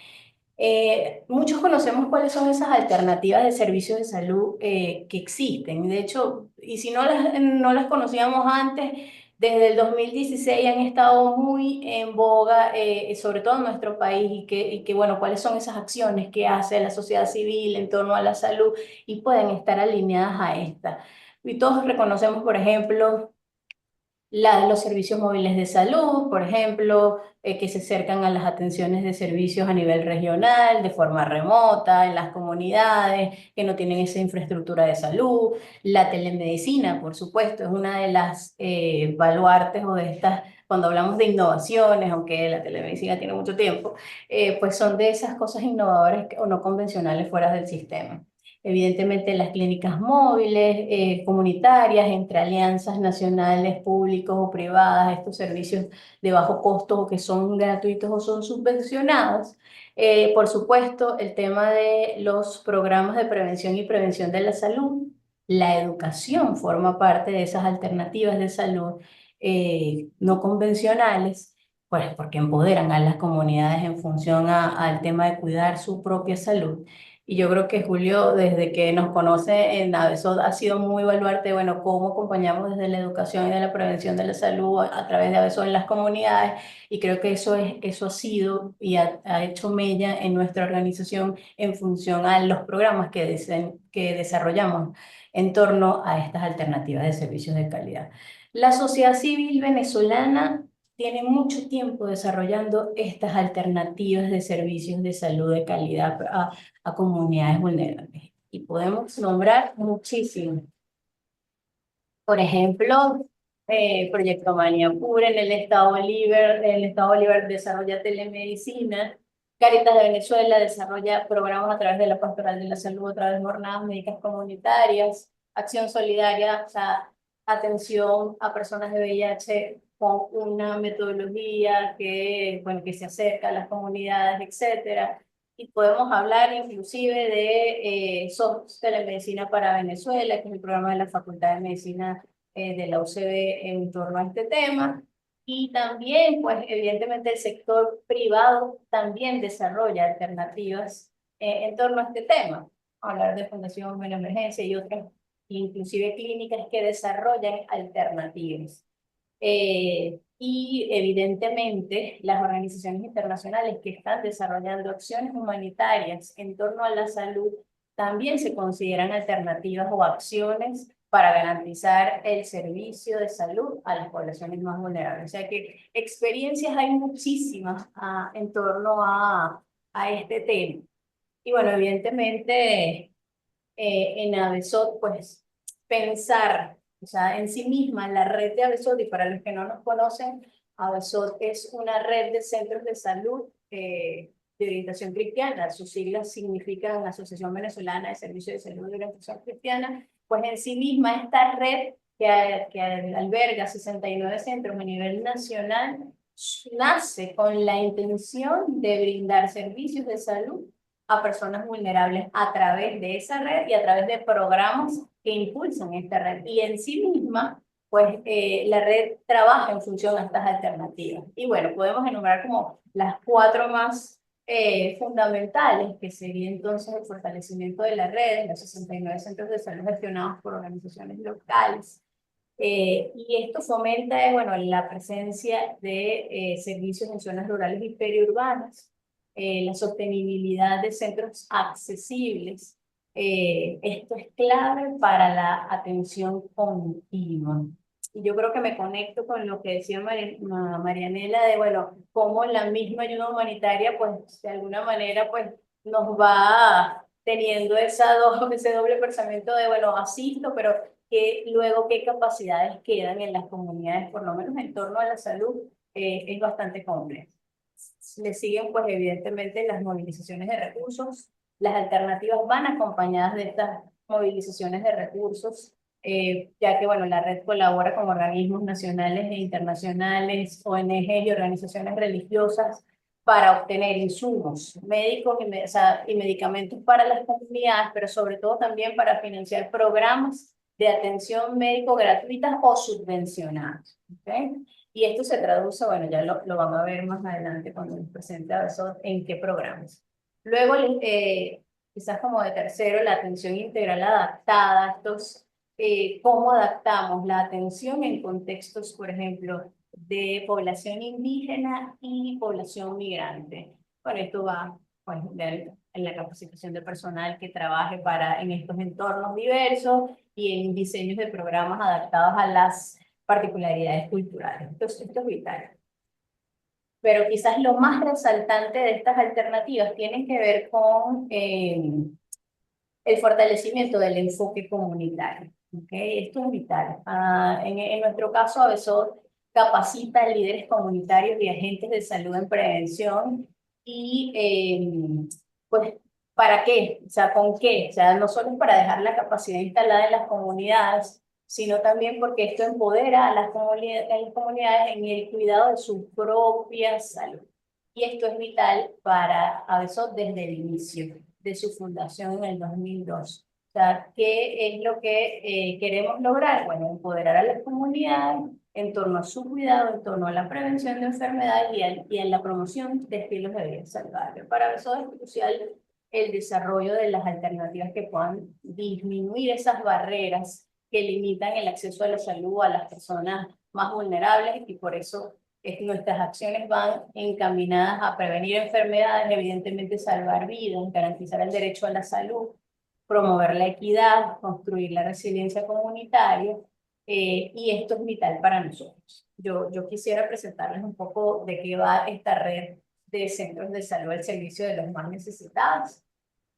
Muchos conocemos cuáles son esas alternativas de servicios de salud que existen. De hecho, y si no las conocíamos antes, desde el 2016 han estado muy en boga, sobre todo en nuestro país, bueno, cuáles son esas acciones que hace la sociedad civil en torno a la salud y pueden estar alineadas a esta. Y todos reconocemos, por ejemplo, los servicios móviles de salud, por ejemplo, que se acercan a las atenciones de servicios a nivel regional, de forma remota, en las comunidades, que no tienen esa infraestructura de salud. La telemedicina, por supuesto, es una de las baluartes o de estas, cuando hablamos de innovaciones, aunque la telemedicina tiene mucho tiempo, pues son de esas cosas innovadoras o no convencionales fuera del sistema. Evidentemente las clínicas móviles, comunitarias, entre alianzas nacionales, públicos o privadas, estos servicios de bajo costo o que son gratuitos o son subvencionados. Por supuesto, el tema de los programas de prevención y prevención de la salud. La educación forma parte de esas alternativas de salud no convencionales, pues porque empoderan a las comunidades en función al tema de cuidar su propia salud. Y yo creo que Julio, desde que nos conoce en AVESOT, ha sido muy baluarte, bueno, cómo acompañamos desde la educación y de la prevención de la salud a través de AVESOT en las comunidades. Y creo que eso ha sido y ha hecho mella en nuestra organización en función a los programas que desarrollamos en torno a estas alternativas de servicios de calidad. La sociedad civil venezolana tiene mucho tiempo desarrollando estas alternativas de servicios de salud de calidad a comunidades vulnerables. Y podemos nombrar muchísimos. Por ejemplo, Proyecto Manía Pura en el Estado Bolívar desarrolla telemedicina. Cáritas de Venezuela desarrolla programas a través de la Pastoral de la Salud, a través de jornadas médicas comunitarias. Acción Solidaria, o sea, atención a personas de VIH con una metodología bueno, que se acerca a las comunidades, etcétera. Y podemos hablar inclusive de SOS Telemedicina para Venezuela, que es el programa de la Facultad de Medicina de la UCB en torno a este tema. Y también, pues, evidentemente el sector privado también desarrolla alternativas en torno a este tema. Hablar de Fundación Buena Emergencia y otras, inclusive clínicas que desarrollan alternativas. Y evidentemente las organizaciones internacionales que están desarrollando acciones humanitarias en torno a la salud también se consideran alternativas o acciones para garantizar el servicio de salud a las poblaciones más vulnerables. O sea que experiencias hay muchísimas en torno a este tema. Y bueno, evidentemente en AVESOT, pues pensar, o sea, en sí misma la red de AVESOT, y para los que no nos conocen, AVESOT es una red de centros de salud de orientación cristiana. Sus siglas significan Asociación Venezolana de Servicios de Salud de Orientación Cristiana. Pues en sí misma esta red que alberga 69 centros a nivel nacional nace con la intención de brindar servicios de salud a personas vulnerables a través de esa red y a través de programas que impulsan esta red. Y en sí misma, pues la red trabaja en función a estas alternativas. Y bueno, podemos enumerar como las 4 más fundamentales, que sería entonces el fortalecimiento de las redes, los 69 centros de salud gestionados por organizaciones locales. Y esto fomenta, bueno, la presencia de servicios en zonas rurales y periurbanas, la sostenibilidad de centros accesibles. Esto es clave para la atención continua. Y yo creo que me conecto con lo que decía Marianela de, bueno, cómo la misma ayuda humanitaria, pues, de alguna manera, pues, nos va teniendo ese doble pensamiento de, bueno, asisto, pero que luego qué capacidades quedan en las comunidades, por lo menos en torno a la salud, es bastante complejo. Le siguen, pues, evidentemente, las movilizaciones de recursos. Las alternativas van acompañadas de estas movilizaciones de recursos, ya que, bueno, la red colabora con organismos nacionales e internacionales, ONG y organizaciones religiosas para obtener insumos médicos y medicamentos para las comunidades, pero sobre todo también para financiar programas de atención médico gratuitas o subvencionadas. ¿Okay? Y esto se traduce, bueno, ya lo van a ver más adelante cuando les presente a eso en qué programas. Luego, quizás como de tercero, la atención integral adaptada. Estos, cómo adaptamos la atención en contextos, por ejemplo, de población indígena y población migrante. Bueno, esto va, pues, en la capacitación de personal que trabaje en estos entornos diversos y en diseños de programas adaptados a las particularidades culturales. Entonces, esto es vital. Pero quizás lo más resaltante de estas alternativas tiene que ver con el fortalecimiento del enfoque comunitario. ¿Okay? Esto es vital. En nuestro caso, ABESOD capacita a líderes comunitarios y agentes de salud en prevención y pues, ¿para qué? O sea, ¿con qué? O sea, no solo es para dejar la capacidad instalada en las comunidades, sino también porque esto empodera a las comunidades en el cuidado de su propia salud. Y esto es vital para ABESOD desde el inicio de su fundación en el 2002. O sea, ¿qué es lo que queremos lograr? Bueno, empoderar a las comunidades en torno a su cuidado, en torno a la prevención de enfermedades y a la promoción de estilos de vida saludables. Para ABESOD es crucial el desarrollo de las alternativas que puedan disminuir esas barreras que limitan el acceso a la salud a las personas más vulnerables, y por eso nuestras acciones van encaminadas a prevenir enfermedades, evidentemente salvar vidas, garantizar el derecho a la salud, promover la equidad, construir la resiliencia comunitaria, y esto es vital para nosotros. Yo quisiera presentarles un poco de qué va esta red de centros de salud al servicio de los más necesitados.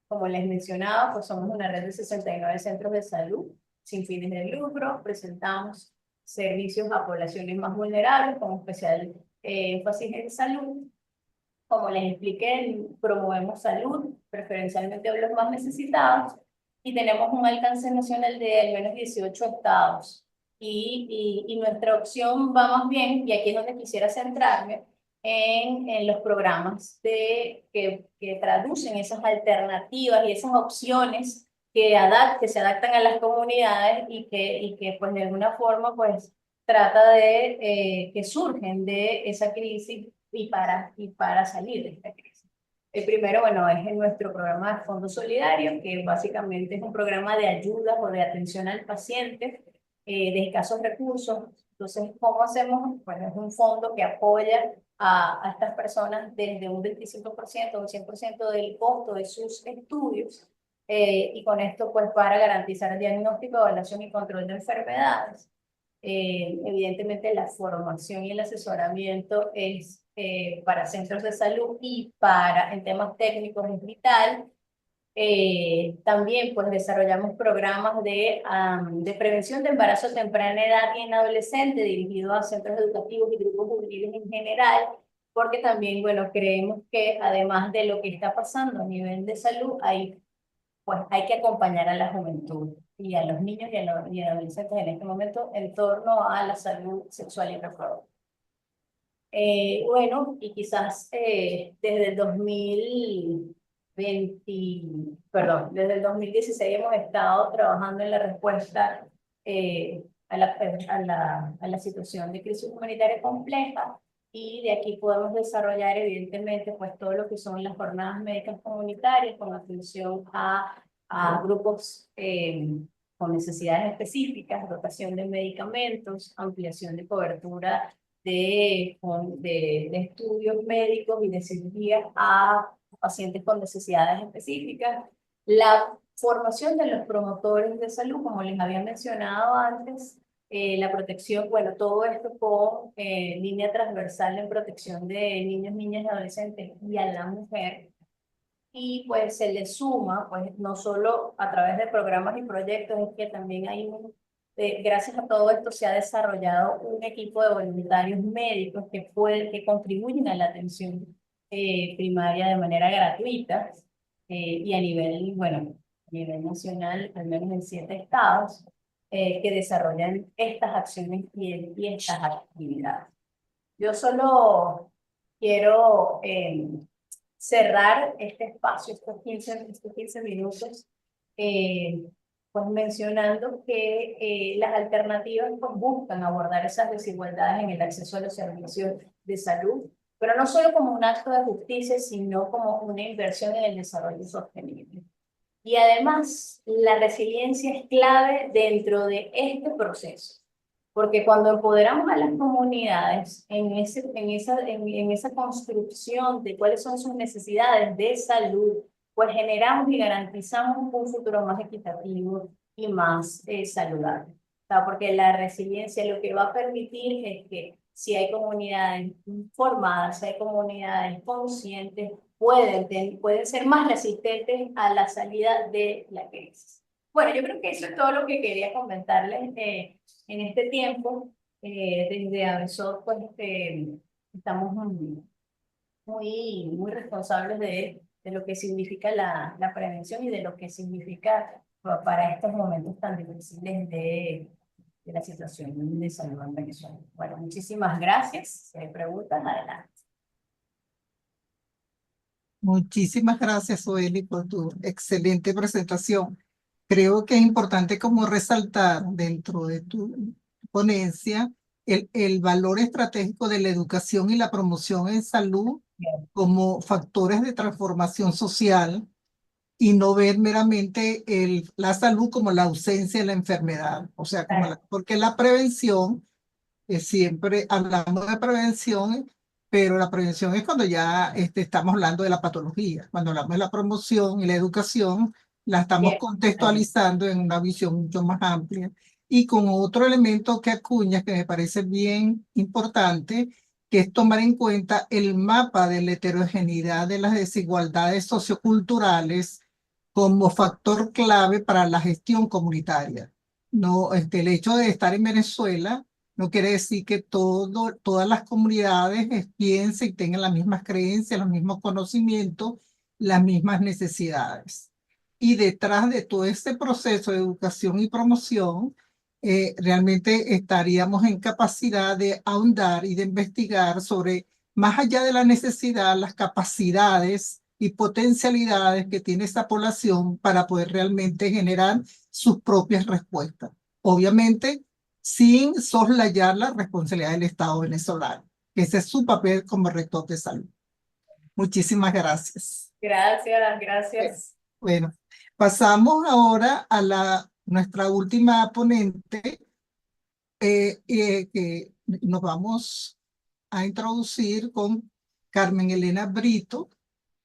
Como les mencionaba, pues somos una red de 69 centros de salud sin fines de lucro. Presentamos servicios a poblaciones más vulnerables, con especial énfasis en salud. Como les expliqué, promovemos salud, preferencialmente a los más necesitados, y tenemos un alcance nacional de al menos 18 estados. Y nuestra opción va más bien, y aquí es donde quisiera centrarme, en los programas que traducen esas alternativas y esas opciones que se adaptan a las comunidades y que pues de alguna forma pues trata de que surgen de esa crisis y para salir de esta crisis. El primero, bueno, es en nuestro programa de Fondo Solidario, que básicamente es un programa de ayuda o de atención al paciente de escasos recursos. Entonces, ¿cómo hacemos? Pues es un fondo que apoya a estas personas desde un 25% o un 100% del costo de sus estudios, y con esto pues para garantizar el diagnóstico, evaluación y control de enfermedades. Evidentemente la formación y el asesoramiento es para centros de salud y en temas técnicos es vital. También pues desarrollamos programas de prevención de embarazo a temprana edad y en adolescente dirigidos a centros educativos y grupos juveniles en general, porque también, bueno, creemos que además de lo que está pasando a nivel de salud, pues hay que acompañar a la juventud y a los niños y a los adolescentes en este momento en torno a la salud sexual y reproductiva. Bueno, y quizás desde el 2016 hemos estado trabajando en la respuesta a la situación de crisis humanitaria compleja, y de aquí podemos desarrollar evidentemente pues todo lo que son las jornadas médicas comunitarias con atención a grupos con necesidades específicas, dotación de medicamentos, ampliación de cobertura de estudios médicos y de cirugía a pacientes con necesidades específicas, la formación de los promotores de salud, como les había mencionado antes, la protección, bueno, todo esto con línea transversal en protección de niños, niñas y adolescentes y a la mujer. Y pues se le suma, pues no solo a través de programas y proyectos, es que también hay gracias a todo esto se ha desarrollado un equipo de voluntarios médicos que contribuyen a la atención primaria de manera gratuita y a nivel, bueno, a nivel nacional, al menos en 7 estados, que desarrollan estas acciones y estas actividades. Yo solo quiero cerrar este espacio, estos 15 minutos, pues mencionando que las alternativas pues, buscan abordar esas desigualdades en el acceso a los servicios de salud, pero no solo como un acto de justicia, sino como una inversión en el desarrollo sostenible. Y además, la resiliencia es clave dentro de este proceso, porque cuando empoderamos a las comunidades en esa construcción de cuáles son sus necesidades de salud, pues generamos y garantizamos un futuro más equitativo y más saludable. O sea, porque la resiliencia lo que va a permitir es que si hay comunidades formadas, si hay comunidades conscientes, pueden ser más resistentes a la salida de la crisis. Bueno, yo creo que eso es todo lo que quería comentarles en este tiempo. Desde ABESOT, pues estamos muy responsables de lo que significa la prevención y de lo que significa para estos momentos tan difíciles de la situación de salud en Venezuela. Bueno, muchísimas gracias. Si hay preguntas, adelante. Muchísimas gracias, Zoely, por tu excelente presentación. Creo que es importante como resaltar dentro de tu ponencia el valor estratégico de la educación y la promoción en salud como factores de transformación social y no ver meramente la salud como la ausencia de la enfermedad. O sea, porque la prevención, siempre hablamos de prevención, pero la prevención es cuando ya estamos hablando de la patología. Cuando hablamos de la promoción y la educación, la estamos contextualizando en una visión mucho más amplia. Y con otro elemento que acuñas, que me parece bien importante, que es tomar en cuenta el mapa de la heterogeneidad de las desigualdades socioculturales como factor clave para la gestión comunitaria. No, el hecho de estar en Venezuela no quiere decir que todas las comunidades piensen y tengan las mismas creencias, los mismos conocimientos, las mismas necesidades. Y detrás de todo este proceso de educación y promoción, realmente estaríamos en capacidad de ahondar y de investigar sobre, más allá de la necesidad, las capacidades y potencialidades que tiene esta población para poder realmente generar sus propias respuestas. Obviamente, sin soslayar la responsabilidad del Estado venezolano, que ese es su papel como rector de salud. Muchísimas gracias. Gracias. Bueno, pasamos ahora a nuestra última ponente, que nos vamos a introducir con Carmen Elena Brito.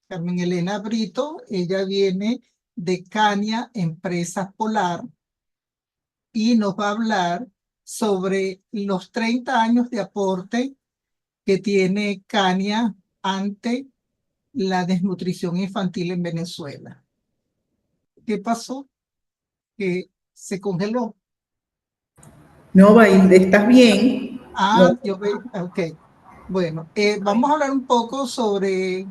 Carmen Elena Brito, ella viene de Cania Empresas Polar y nos va a hablar sobre los 30 años de aporte que tiene Cania ante la desnutrición infantil en Venezuela. ¿Qué pasó? Que se congeló. No, Bailde, ¿estás bien? Ah, yo veo, ok. Bueno, vamos a hablar un poco sobre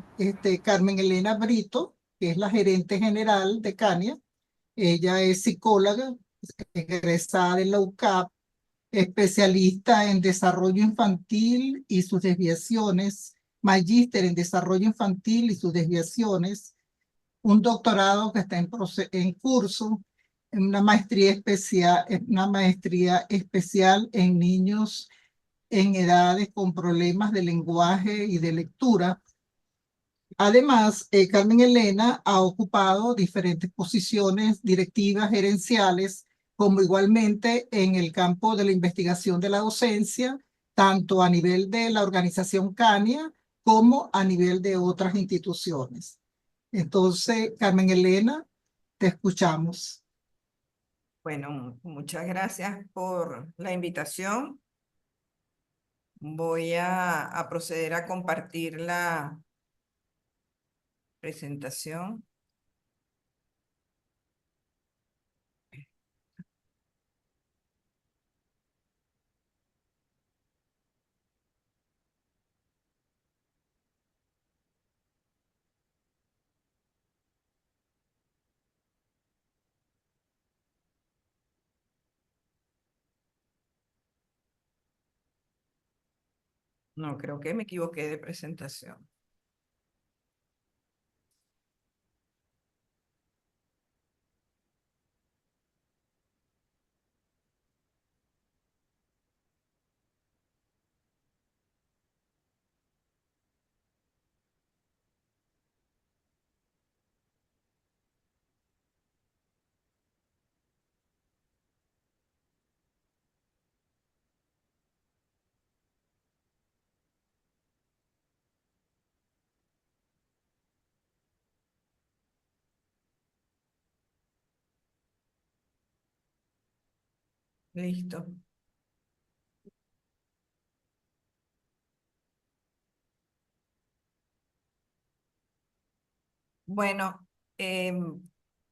Carmen Elena Brito, que es la gerente general de Cania. Ella es psicóloga, egresada de la UCAP, especialista en desarrollo infantil y sus desviaciones, magíster en desarrollo infantil y sus desviaciones, un doctorado que está en curso, una maestría especial en niños en edades con problemas de lenguaje y de lectura. Además, Carmen Elena ha ocupado diferentes posiciones directivas gerenciales, como igualmente en el campo de la investigación de la docencia, tanto a nivel de la organización CANIA como a nivel de otras instituciones. Entonces, Carmen Elena, te escuchamos. Bueno, muchas gracias por la invitación. Voy a proceder a compartir la presentación. No, creo que me equivoqué de presentación. Listo. Bueno,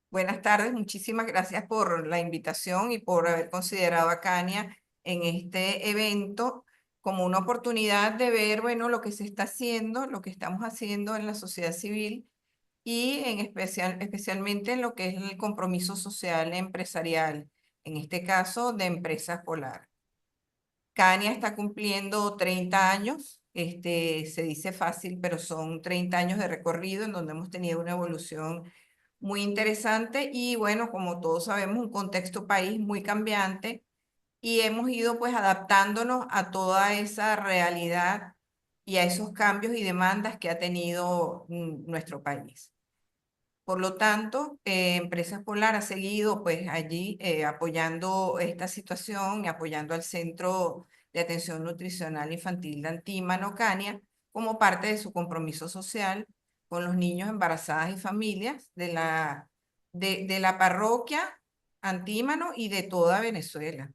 buenas tardes. Muchísimas gracias por la invitación y por haber considerado a Cania en este evento como una oportunidad de ver, bueno, lo que se está haciendo, lo que estamos haciendo en la sociedad civil y especialmente en lo que es el compromiso social empresarial, en este caso de Empresas Polar. Cania está cumpliendo 30 años, se dice fácil, pero son 30 años de recorrido en donde hemos tenido una evolución muy interesante y bueno, como todos sabemos, un contexto país muy cambiante y hemos ido pues adaptándonos a toda esa realidad y a esos cambios y demandas que ha tenido nuestro país. Por lo tanto, Empresas Polar ha seguido pues allí apoyando esta situación y apoyando al Centro de Atención Nutricional Infantil de Antímano, Cania, como parte de su compromiso social con los niños, embarazadas y familias de la parroquia Antímano y de toda Venezuela.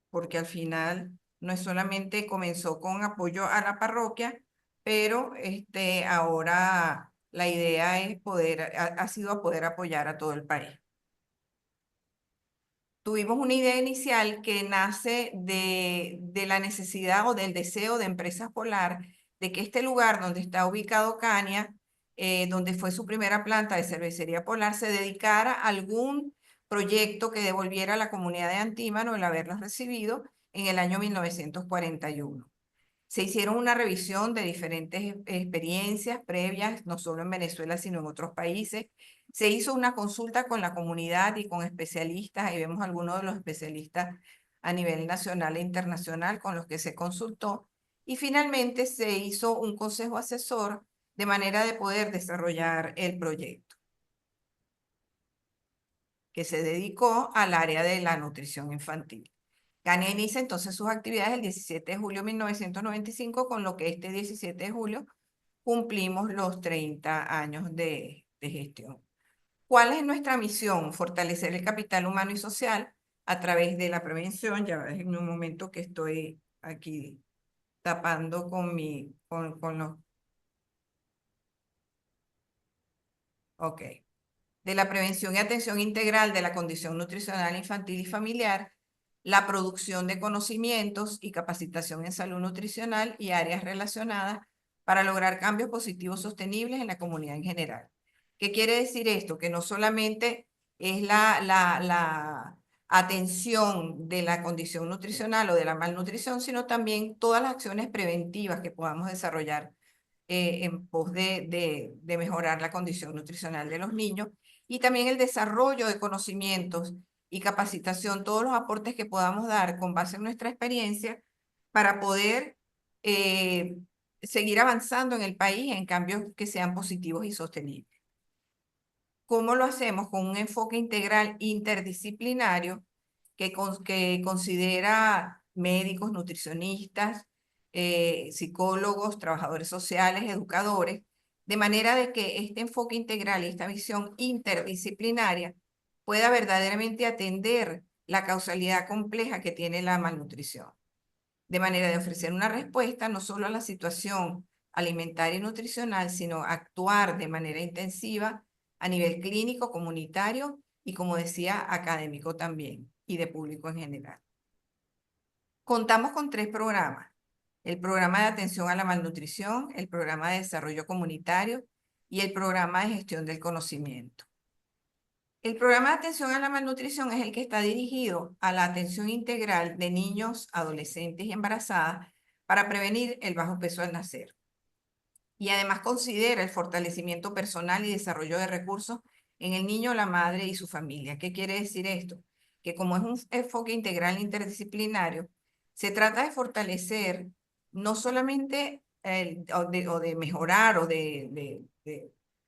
Porque al final no es solamente comenzó con apoyo a la parroquia, pero ahora la idea es ha sido poder apoyar a todo el país. Tuvimos una idea inicial que nace de la necesidad o del deseo de Empresas Polar de que este lugar donde está ubicado Cania, donde fue su primera planta de cervecería polar, se dedicara a algún proyecto que devolviera a la comunidad de Antímano el haberlos recibido en el año 1941. Se hicieron una revisión de diferentes experiencias previas, no solo en Venezuela, sino en otros países. Se hizo una consulta con la comunidad y con especialistas. Ahí vemos algunos de los especialistas a nivel nacional e internacional con los que se consultó. Y finalmente se hizo un consejo asesor de manera de poder desarrollar el proyecto, que se dedicó al área de la nutrición infantil. Cania inicia entonces sus actividades el 17 de julio de 1995, con lo que este 17 de julio cumplimos los 30 años de gestión. ¿Cuál es nuestra misión? Fortalecer el capital humano y social a través de la prevención. Ya en un momento que estoy aquí tapando con los... Ok. De la prevención y atención integral de la condición nutricional infantil y familiar, la producción de conocimientos y capacitación en salud nutricional y áreas relacionadas para lograr cambios positivos sostenibles en la comunidad en general. ¿Qué quiere decir esto? Que no solamente es la atención de la condición nutricional o de la malnutrición, sino también todas las acciones preventivas que podamos desarrollar en pos de mejorar la condición nutricional de los niños y también el desarrollo de conocimientos y capacitación, todos los aportes que podamos dar con base en nuestra experiencia para poder seguir avanzando en el país en cambios que sean positivos y sostenibles. ¿Cómo lo hacemos? Con un enfoque integral interdisciplinario que considera médicos, nutricionistas, psicólogos, trabajadores sociales, educadores, de manera de que este enfoque integral y esta visión interdisciplinaria pueda verdaderamente atender la causalidad compleja que tiene la malnutrición, de manera de ofrecer una respuesta no solo a la situación alimentaria y nutricional, sino actuar de manera intensiva a nivel clínico, comunitario y, como decía, académico también, y de público en general. Contamos con 3 programas: el programa de atención a la malnutrición, el programa de desarrollo comunitario y el programa de gestión del conocimiento. El programa de atención a la malnutrición es el que está dirigido a la atención integral de niños, adolescentes y embarazadas para prevenir el bajo peso al nacer. Y además considera el fortalecimiento personal y desarrollo de recursos en el niño, la madre y su familia. ¿Qué quiere decir esto? Que como es un enfoque integral interdisciplinario, se trata de fortalecer no solamente o de mejorar o de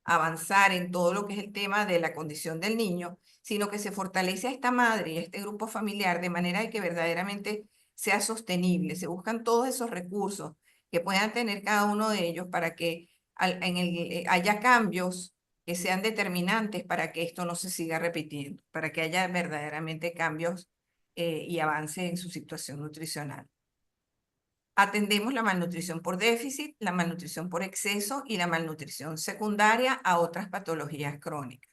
avanzar en todo lo que es el tema de la condición del niño, sino que se fortalece a esta madre y a este grupo familiar de manera de que verdaderamente sea sostenible. Se buscan todos esos recursos que puedan tener cada uno de ellos para que haya cambios que sean determinantes para que esto no se siga repitiendo, para que haya verdaderamente cambios y avances en su situación nutricional. Atendemos la malnutrición por déficit, la malnutrición por exceso y la malnutrición secundaria a otras patologías crónicas.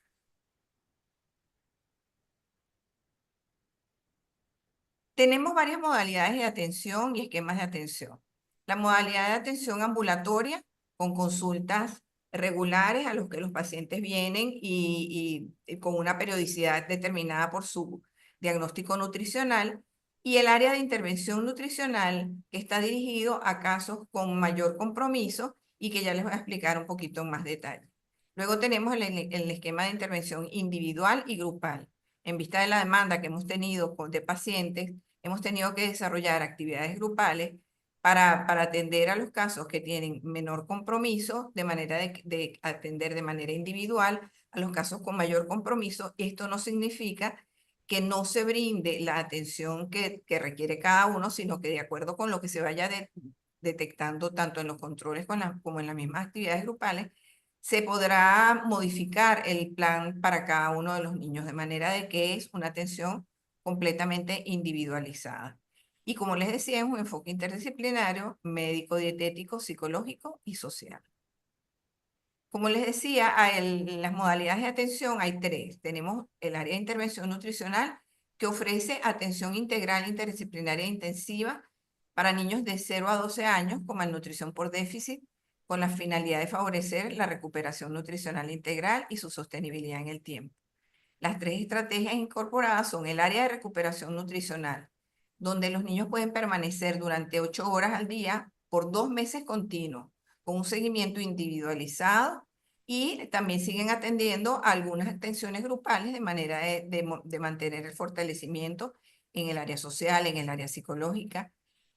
Tenemos varias modalidades de atención y esquemas de atención. La modalidad de atención ambulatoria, con consultas regulares a los que los pacientes vienen y con una periodicidad determinada por su diagnóstico nutricional, y el área de intervención nutricional, que está dirigido a casos con mayor compromiso y que ya les voy a explicar un poquito en más detalle. Luego tenemos el esquema de intervención individual y grupal. En vista de la demanda que hemos tenido de pacientes, hemos tenido que desarrollar actividades grupales para atender a los casos que tienen menor compromiso, de manera de atender de manera individual a los casos con mayor compromiso. Esto no significa que no se brinde la atención que requiere cada uno, sino que de acuerdo con lo que se vaya detectando tanto en los controles como en las mismas actividades grupales, se podrá modificar el plan para cada uno de los niños, de manera de que es una atención completamente individualizada. Y como les decía, es un enfoque interdisciplinario, médico, dietético, psicológico y social. Como les decía, las modalidades de atención hay 3. Tenemos el área de intervención nutricional, que ofrece atención integral interdisciplinaria intensiva para niños de 0 a 12 años con malnutrición por déficit, con la finalidad de favorecer la recuperación nutricional integral y su sostenibilidad en el tiempo. Las 3 estrategias incorporadas son el área de recuperación nutricional, donde los niños pueden permanecer durante 8 horas al día por 2 meses continuos, con un seguimiento individualizado, y también siguen atendiendo algunas atenciones grupales de manera de mantener el fortalecimiento en el área social, en el área psicológica,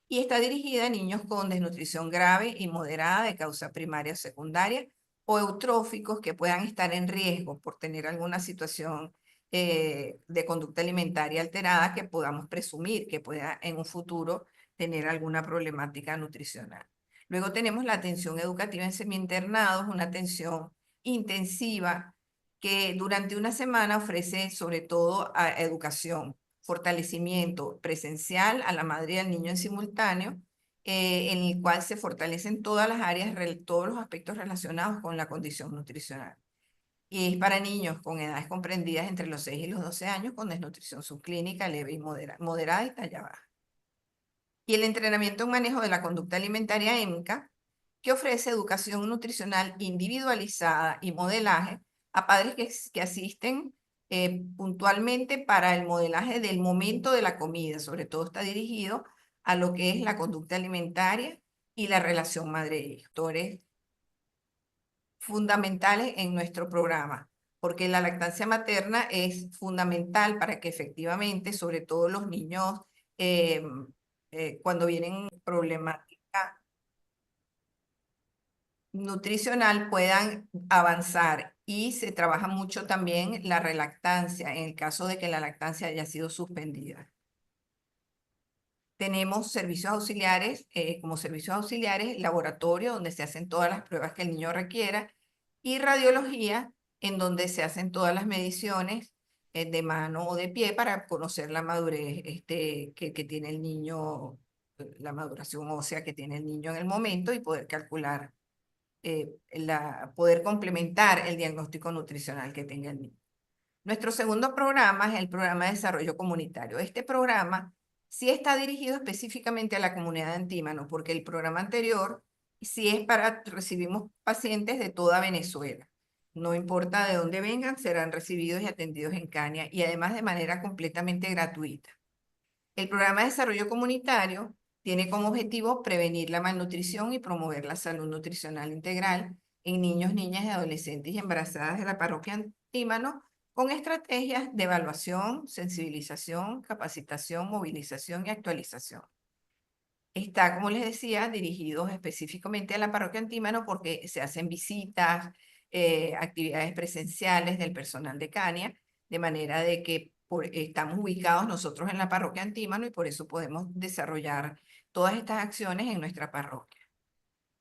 y está dirigida a niños con desnutrición grave y moderada de causa primaria o secundaria, o eutróficos que puedan estar en riesgo por tener alguna situación de conducta alimentaria alterada que podamos presumir que pueda en un futuro tener alguna problemática nutricional. Luego tenemos la atención educativa en semi-internados, una atención intensiva que durante una semana ofrece sobre todo educación, fortalecimiento presencial a la madre y al niño en simultáneo, en el cual se fortalecen todas las áreas, todos los aspectos relacionados con la condición nutricional. Y es para niños con edades comprendidas entre los 6 y los 12 años con desnutrición subclínica leve y moderada y talla baja. Y el entrenamiento en manejo de la conducta alimentaria EMCA, que ofrece educación nutricional individualizada y modelaje a padres que asisten puntualmente para el modelaje del momento de la comida. Sobre todo está dirigido a lo que es la conducta alimentaria y la relación madre-hijo. Factores fundamentales en nuestro programa, porque la lactancia materna es fundamental para que efectivamente, sobre todo los niños cuando vienen problemática nutricional puedan avanzar, y se trabaja mucho también la relactancia en el caso de que la lactancia haya sido suspendida. Tenemos servicios auxiliares, como servicios auxiliares, laboratorio donde se hacen todas las pruebas que el niño requiera, y radiología en donde se hacen todas las mediciones de mano o de pie para conocer la madurez que tiene el niño, la maduración ósea que tiene el niño en el momento, y poder calcular, poder complementar el diagnóstico nutricional que tenga el niño. Nuestro segundo programa es el programa de desarrollo comunitario. Este programa sí está dirigido específicamente a la comunidad de Antímano, porque el programa anterior sí es recibimos pacientes de toda Venezuela. No importa de dónde vengan, serán recibidos y atendidos en Caña, y además de manera completamente gratuita. El programa de desarrollo comunitario tiene como objetivo prevenir la malnutrición y promover la salud nutricional integral en niños, niñas y adolescentes y embarazadas de la parroquia Antímano, con estrategias de evaluación, sensibilización, capacitación, movilización y actualización. Está, como les decía, dirigidos específicamente a la parroquia Antímano porque se hacen visitas, actividades presenciales del personal de Caña, de manera de que estamos ubicados nosotros en la parroquia Antímano y por eso podemos desarrollar todas estas acciones en nuestra parroquia.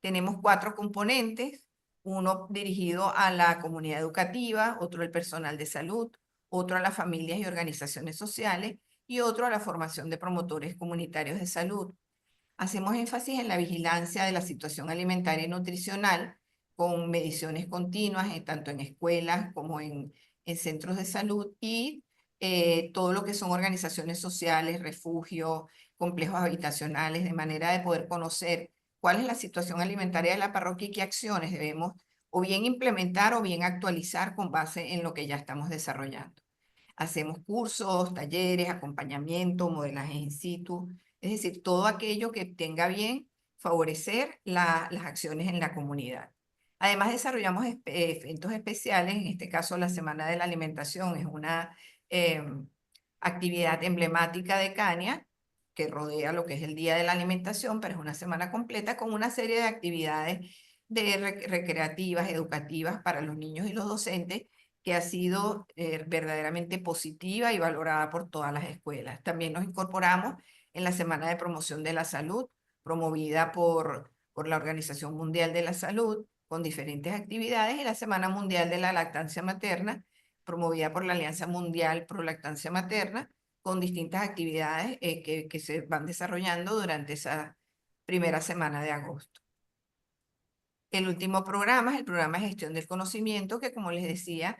Tenemos 4 componentes: uno dirigido a la comunidad educativa, otro al personal de salud, otro a las familias y organizaciones sociales, y otro a la formación de promotores comunitarios de salud. Hacemos énfasis en la vigilancia de la situación alimentaria y nutricional, con mediciones continuas, tanto en escuelas como en centros de salud, y todo lo que son organizaciones sociales, refugios, complejos habitacionales, de manera de poder conocer cuál es la situación alimentaria de la parroquia y qué acciones debemos o bien implementar o bien actualizar con base en lo que ya estamos desarrollando. Hacemos cursos, talleres, acompañamiento, modelaje in situ, es decir, todo aquello que tenga bien favorecer las acciones en la comunidad. Además, desarrollamos eventos especiales, en este caso la Semana de la Alimentación es una actividad emblemática de Caña que rodea lo que es el Día de la Alimentación, pero es una semana completa con una serie de actividades recreativas, educativas para los niños y los docentes, que ha sido verdaderamente positiva y valorada por todas las escuelas. También nos incorporamos en la Semana de Promoción de la Salud, promovida por la Organización Mundial de la Salud, con diferentes actividades, y la Semana Mundial de la Lactancia Materna, promovida por la Alianza Mundial Pro Lactancia Materna, con distintas actividades que se van desarrollando durante esa primera semana de agosto. El último programa es el programa de gestión del conocimiento, que, como les decía,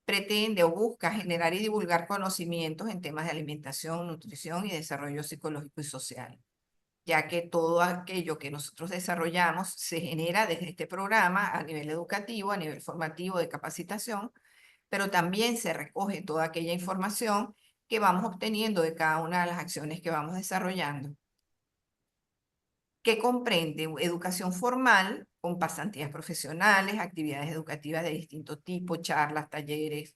pretende o busca generar y divulgar conocimientos en temas de alimentación, nutrición y desarrollo psicológico y social, ya que todo aquello que nosotros desarrollamos se genera desde este programa a nivel educativo, a nivel formativo, de capacitación, pero también se recoge toda aquella información que vamos obteniendo de cada una de las acciones que vamos desarrollando, que comprende educación formal con pasantías profesionales, actividades educativas de distinto tipo, charlas, talleres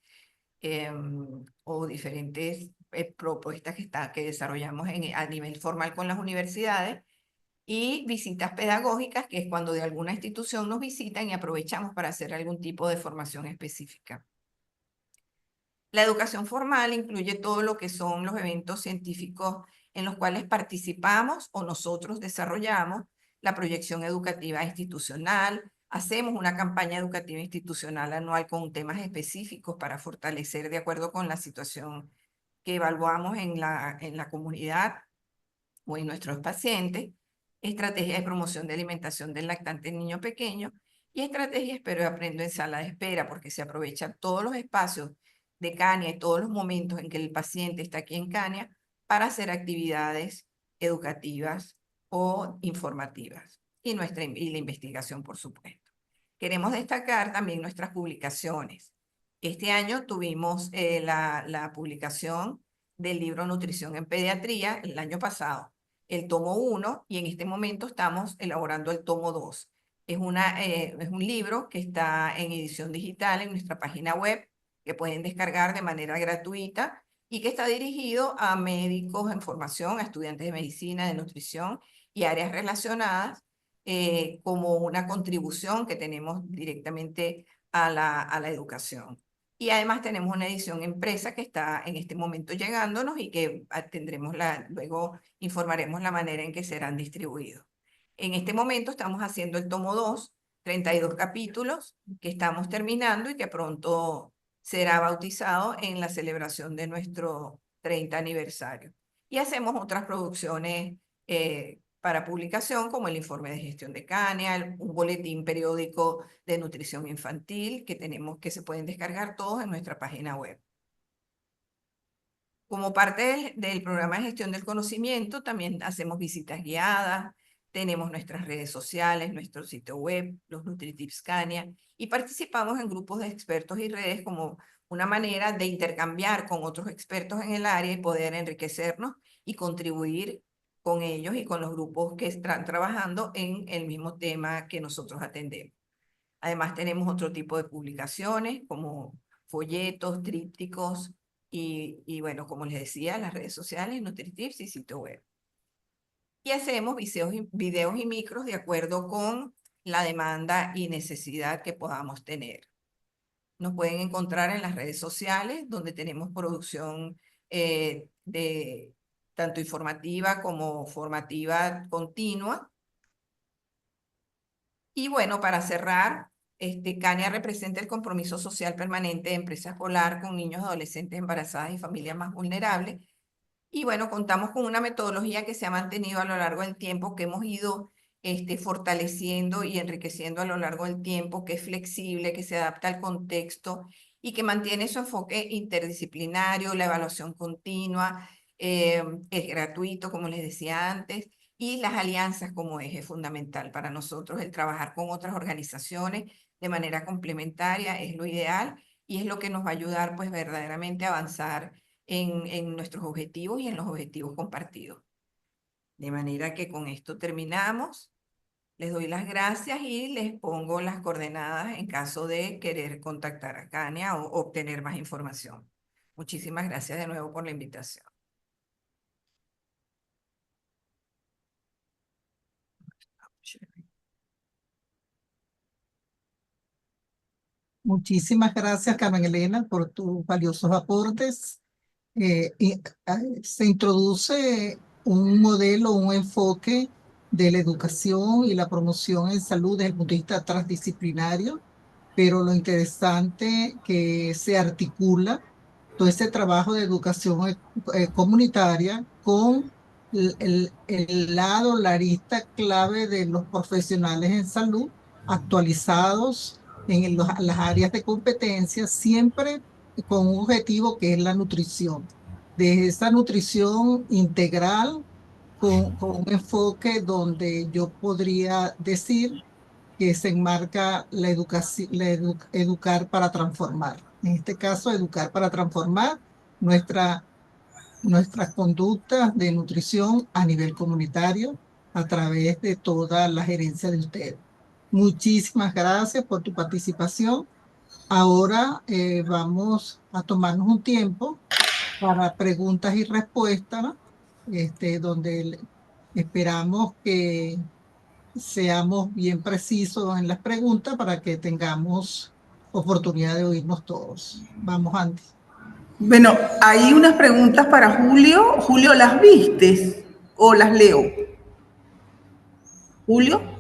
o diferentes propuestas que desarrollamos a nivel formal con las universidades, y visitas pedagógicas, que es cuando de alguna institución nos visitan y aprovechamos para hacer algún tipo de formación específica. La educación formal incluye todo lo que son los eventos científicos en los cuales participamos o nosotros desarrollamos la proyección educativa institucional, hacemos una campaña educativa institucional anual con temas específicos para fortalecer, de acuerdo con la situación que evaluamos en la comunidad o en nuestros pacientes, estrategia de promoción de alimentación del lactante niño pequeño, y estrategia Espero y Aprendo en sala de espera, porque se aprovechan todos los espacios de Caña y todos los momentos en que el paciente está aquí en Caña para hacer actividades educativas o informativas, y la investigación, por supuesto. Queremos destacar también nuestras publicaciones. Este año tuvimos la publicación del libro Nutrición en Pediatría, el año pasado, el tomo 1, y en este momento estamos elaborando el tomo 2. Es un libro que está en edición digital en nuestra página web, que pueden descargar de manera gratuita y que está dirigido a médicos en formación, a estudiantes de medicina, de nutrición y áreas relacionadas, como una contribución que tenemos directamente a la educación. Y además tenemos una edición impresa que está en este momento llegándonos y que luego informaremos la manera en que serán distribuidos. En este momento estamos haciendo el tomo 2, 32 capítulos que estamos terminando y que pronto será bautizado en la celebración de nuestro 30 aniversario. Y hacemos otras producciones para publicación, como el informe de gestión de Kania, un boletín periódico de nutrición infantil que se pueden descargar todos en nuestra página web. Como parte del programa de gestión del conocimiento, también hacemos visitas guiadas, tenemos nuestras redes sociales, nuestro sitio web, los NutriTips Kania, y participamos en grupos de expertos y redes como una manera de intercambiar con otros expertos en el área y poder enriquecernos y contribuir con ellos y con los grupos que están trabajando en el mismo tema que nosotros atendemos. Además tenemos otro tipo de publicaciones como folletos, trípticos y bueno, como les decía, las redes sociales, NutriTips y sitio web. Y hacemos videos y micros de acuerdo con la demanda y necesidad que podamos tener. Nos pueden encontrar en las redes sociales, donde tenemos producción tanto informativa como formativa continua. Y bueno, para cerrar, Kania representa el compromiso social permanente de Empresa Escolar con niños, adolescentes, embarazadas y familias más vulnerables. Y bueno, contamos con una metodología que se ha mantenido a lo largo del tiempo, que hemos ido fortaleciendo y enriqueciendo a lo largo del tiempo, que es flexible, que se adapta al contexto y que mantiene su enfoque interdisciplinario, la evaluación continua, es gratuito, como les decía antes, y las alianzas como eje fundamental para nosotros. El trabajar con otras organizaciones de manera complementaria es lo ideal y es lo que nos va a ayudar pues verdaderamente a avanzar en nuestros objetivos y en los objetivos compartidos. De manera que con esto terminamos. Les doy las gracias y les pongo las coordenadas en caso de querer contactar a Kania o obtener más información. Muchísimas gracias de nuevo por la invitación. Muchísimas gracias, Carmen Elena, por tus valiosos aportes. Se introduce un modelo, un enfoque de la educación y la promoción en salud desde el punto de vista transdisciplinario, pero lo interesante que se articula todo ese trabajo de educación comunitaria con el lado, la arista clave de los profesionales en salud actualizados en las áreas de competencia, siempre con un objetivo que es la nutrición. De esa nutrición integral con un enfoque donde yo podría decir que se enmarca la educación, educar para transformar. En este caso, educar para transformar nuestras conductas de nutrición a nivel comunitario a través de toda la gerencia de ustedes. Muchísimas gracias por tu participación. Ahora vamos a tomarnos un tiempo para preguntas y respuestas, ¿no? Donde esperamos que seamos bien precisos en las preguntas para que tengamos oportunidad de oírnos todos. Vamos, Andy. Bueno, hay unas preguntas para Julio. Julio, ¿las vistes o las leo? Julio.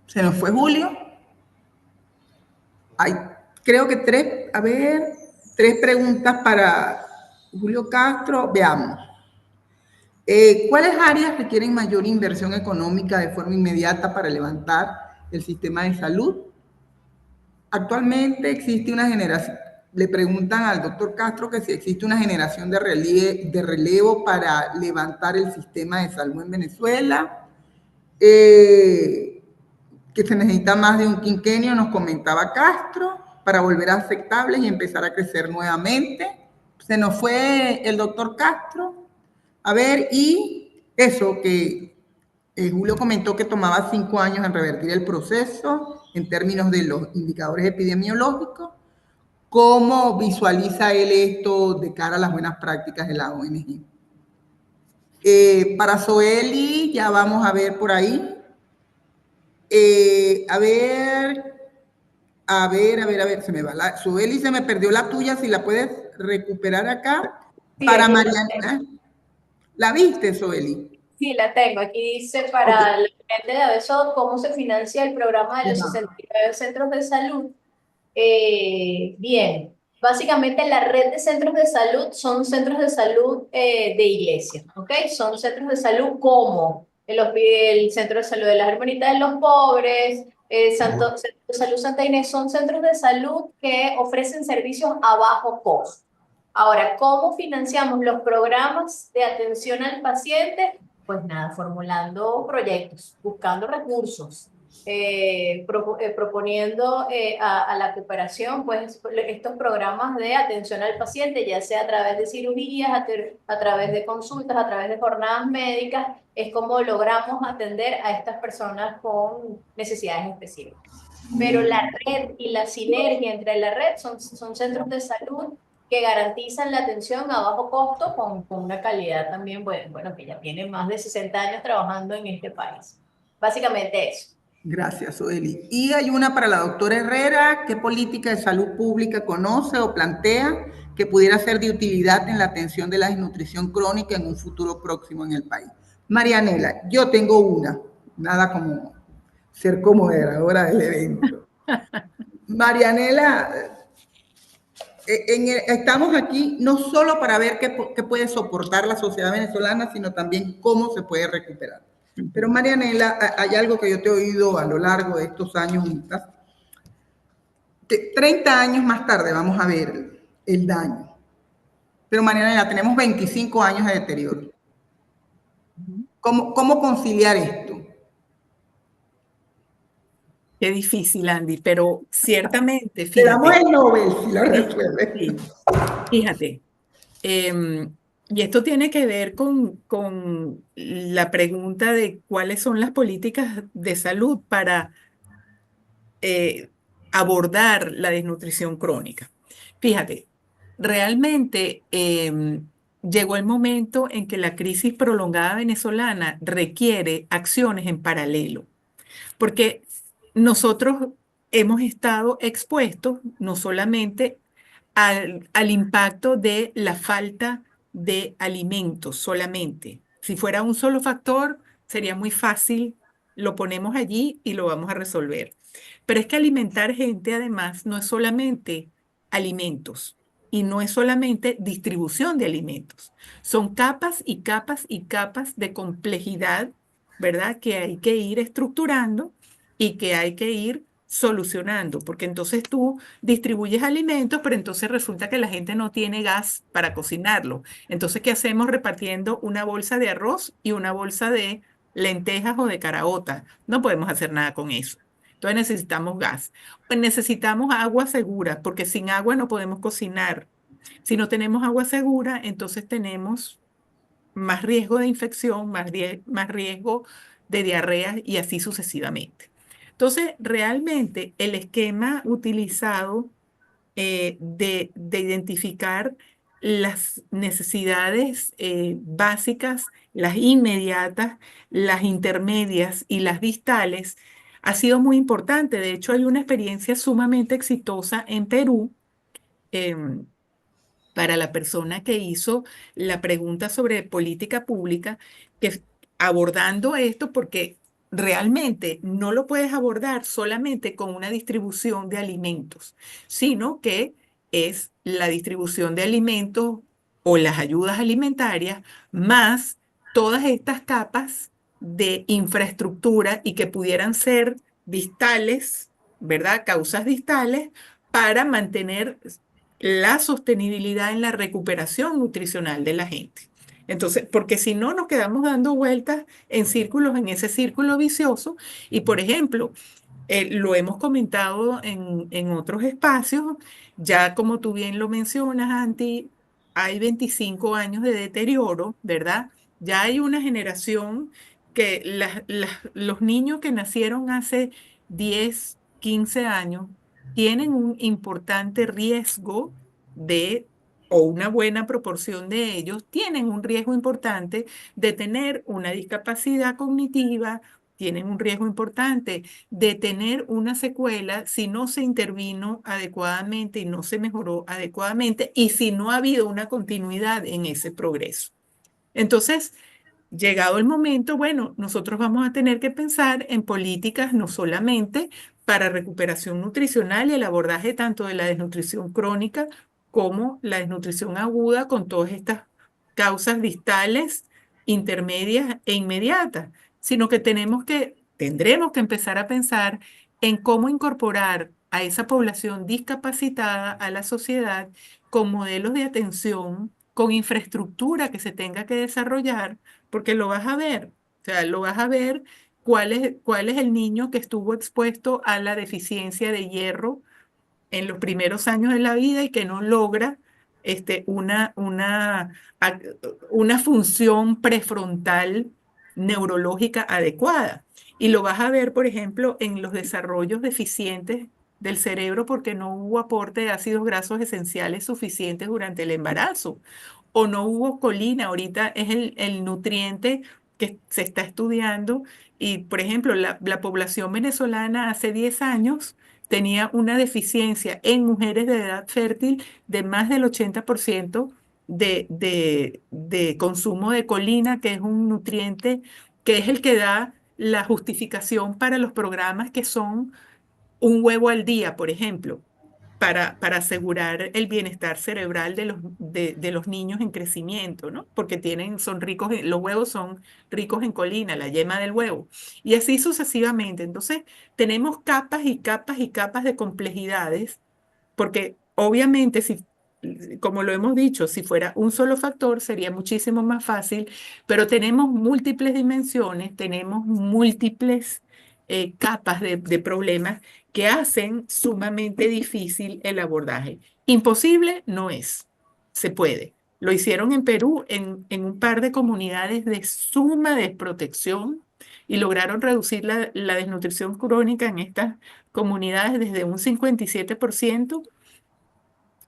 ¿Se nos fue Julio? Hay, creo que tres preguntas para Julio Castro. Veamos. ¿Cuáles áreas requieren mayor inversión económica de forma inmediata para levantar el sistema de salud? Actualmente existe una generación, le preguntan al doctor Castro que si existe una generación de relevo para levantar el sistema de salud en Venezuela, que se necesita más de un quinquenio, nos comentaba Castro, para volver a aceptables y empezar a crecer nuevamente. Se nos fue el doctor Castro. A ver, y eso que Julio comentó que tomaba 5 años en revertir el proceso en términos de los indicadores epidemiológicos. ¿Cómo visualiza él esto de cara a las buenas prácticas de la ONG? Para Zoeli, ya vamos a ver por ahí. A ver, se me va Zoeli, se me perdió la tuya, si la puedes recuperar acá. Sí, para aquí Mariana. ¿La viste, Zoeli? Sí, la tengo. Aquí dice para la gente de ABESOT cómo se financia el programa de los 69 centros de salud. Bien, básicamente la red de centros de salud son centros de salud de iglesia, ¿ok? Son centros de salud como el Centro de Salud de las Hermanitas de los Pobres, Centro de Salud Santa Inés, son centros de salud que ofrecen servicios a bajo costo. Ahora, ¿cómo financiamos los programas de atención al paciente? Pues nada, formulando proyectos, buscando recursos, proponiendo a la cooperación pues, estos programas de atención al paciente, ya sea a través de cirugías, a través de consultas, a través de jornadas médicas, es como logramos atender a estas personas con necesidades específicas. Pero la red y la sinergia entre la red son centros de salud que garantizan la atención a bajo costo con una calidad también, bueno, que ya tiene más de 60 años trabajando en este país. Básicamente eso. Gracias, Zoeli. Y hay una para la doctora Herrera. ¿Qué política de salud pública conoce o plantea que pudiera ser de utilidad en la atención de la desnutrición crónica en un futuro próximo en el país? Marianela, yo tengo una, nada como ser moderadora del evento. Marianela, estamos aquí no solo para ver qué puede soportar la sociedad venezolana, sino también cómo se puede recuperar. Pero Marianela, hay algo que yo te he oído a lo largo de estos años, 30 años más tarde vamos a ver el daño. Pero Marianela, tenemos 25 años de deterioro. ¿Cómo conciliar esto? Qué difícil, Andy, pero ciertamente, Te damos fíjate. el Nobel si lo resuelves. Sí, fíjate. Y esto tiene que ver con la pregunta de cuáles son las políticas de salud para abordar la desnutrición crónica. Fíjate, realmente llegó el momento en que la crisis prolongada venezolana requiere acciones en paralelo, porque nosotros hemos estado expuestos no solamente al impacto de la falta de alimentos solamente. Si fuera un solo factor, sería muy fácil, lo ponemos allí y lo vamos a resolver. Pero es que alimentar gente, además, no es solamente alimentos y no es solamente distribución de alimentos. Son capas y capas y capas de complejidad, ¿verdad? Que hay que ir estructurando y que hay que ir solucionando, porque entonces tú distribuyes alimentos, pero entonces resulta que la gente no tiene gas para cocinarlo. Entonces, ¿qué hacemos repartiendo una bolsa de arroz y una bolsa de lentejas o de caraota? No podemos hacer nada con eso. Entonces necesitamos gas. Pues necesitamos agua segura, porque sin agua no podemos cocinar. Si no tenemos agua segura, entonces tenemos más riesgo de infección, más riesgo de diarrea y así sucesivamente. Entonces, realmente el esquema utilizado de identificar las necesidades básicas, las inmediatas, las intermedias y las distales, ha sido muy importante. De hecho, hay una experiencia sumamente exitosa en Perú para la persona que hizo la pregunta sobre política pública, que abordando esto, porque realmente no lo puedes abordar solamente con una distribución de alimentos, sino que es la distribución de alimentos o las ayudas alimentarias más todas estas capas de infraestructura y que pudieran ser distales, ¿verdad? Causas distales para mantener la sostenibilidad en la recuperación nutricional de la gente. Entonces, porque si no, nos quedamos dando vueltas en círculos, en ese círculo vicioso. Y, por ejemplo, lo hemos comentado en otros espacios, ya como tú bien lo mencionas, Anti, hay 25 años de deterioro, ¿verdad? Ya hay una generación que los niños que nacieron hace 10, 15 años tienen un importante riesgo o una buena proporción de ellos, tienen un riesgo importante de tener una discapacidad cognitiva, tienen un riesgo importante de tener una secuela si no se intervino adecuadamente y no se mejoró adecuadamente y si no ha habido una continuidad en ese progreso. Entonces, llegado el momento, bueno, nosotros vamos a tener que pensar en políticas no solamente para recuperación nutricional y el abordaje tanto de la desnutrición crónica como la desnutrición aguda con todas estas causas distales, intermedias e inmediatas, sino que tendremos que empezar a pensar en cómo incorporar a esa población discapacitada a la sociedad con modelos de atención, con infraestructura que se tenga que desarrollar porque lo vas a ver, o sea, lo vas a ver cuál es el niño que estuvo expuesto a la deficiencia de hierro en los primeros años de la vida y que no logra una función prefrontal neurológica adecuada. Y lo vas a ver, por ejemplo, en los desarrollos deficientes del cerebro porque no hubo aporte de ácidos grasos esenciales suficientes durante el embarazo o no hubo colina. Ahorita es el nutriente que se está estudiando y, por ejemplo, la población venezolana hace 10 años tenía una deficiencia en mujeres de edad fértil de más del 80% de consumo de colina, que es un nutriente que es el que da la justificación para los programas que son un huevo al día, por ejemplo, para asegurar el bienestar cerebral de los niños en crecimiento, ¿no? Porque son ricos, los huevos son ricos en colina, la yema del huevo, y así sucesivamente. Entonces, tenemos capas y capas y capas de complejidades, porque obviamente, como lo hemos dicho, si fuera un solo factor sería muchísimo más fácil, pero tenemos múltiples dimensiones, tenemos múltiples capas de problemas que hacen sumamente difícil el abordaje. Imposible no es, se puede. Lo hicieron en Perú en un par de comunidades de suma desprotección y lograron reducir la desnutrición crónica en estas comunidades desde un 57%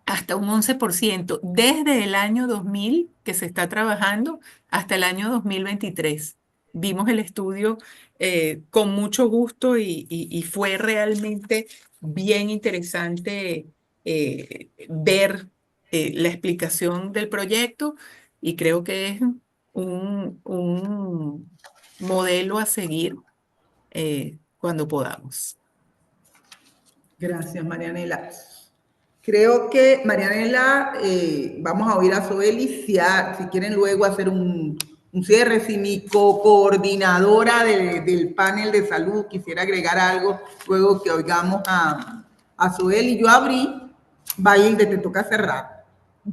hasta un 11%, desde el año 2000 que se está trabajando hasta el año 2023. Vimos el estudio con mucho gusto y fue realmente bien interesante ver la explicación del proyecto y creo que es un modelo a seguir cuando podamos. Gracias, Marianela. Creo que, Marianela, vamos a oír a Zoeli si quieren luego hacer un cierre. Si mi coordinadora del panel de salud quisiera agregar algo, luego que oigamos a Zoeli. Yo abrí, Bailde, te toca cerrar.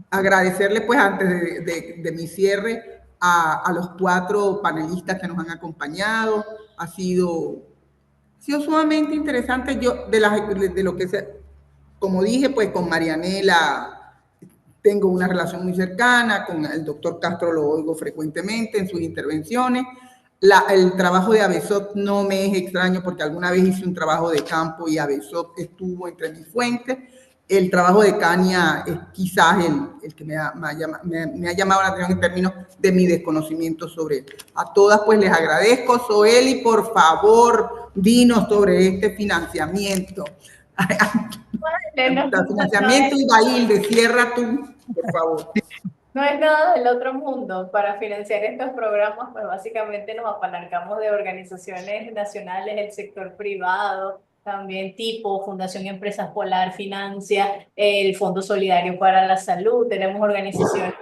Agradecerle, pues, antes de mi cierre, a los 4 panelistas que nos han acompañado. Ha sido sumamente interesante. Yo, de lo que se... Como dije, pues con Marianela tengo una relación muy cercana, con el doctor Castro lo oigo frecuentemente en sus intervenciones. El trabajo de ABESOP no me es extraño porque alguna vez hice un trabajo de campo y ABESOP estuvo entre mis fuentes. El trabajo de Kania es quizás el que me ha llamado la atención en términos de mi desconocimiento sobre él. A todas pues les agradezco. Zoeli, por favor, dinos sobre este financiamiento. Financiamiento y Bailde, cierra tú, por favor. No es nada del otro mundo. Para financiar estos programas, pues básicamente nos apalancamos de organizaciones nacionales, el sector privado, también tipo Fundación Empresas Polar financia, el Fondo Solidario para la Salud, tenemos organizaciones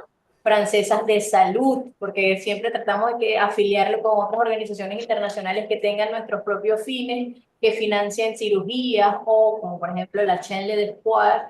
francesas de salud, porque siempre tratamos de afiliarlo con otras organizaciones internacionales que tengan nuestros propios fines, que financien cirugías, o como por ejemplo la Chaîne d'Espoir,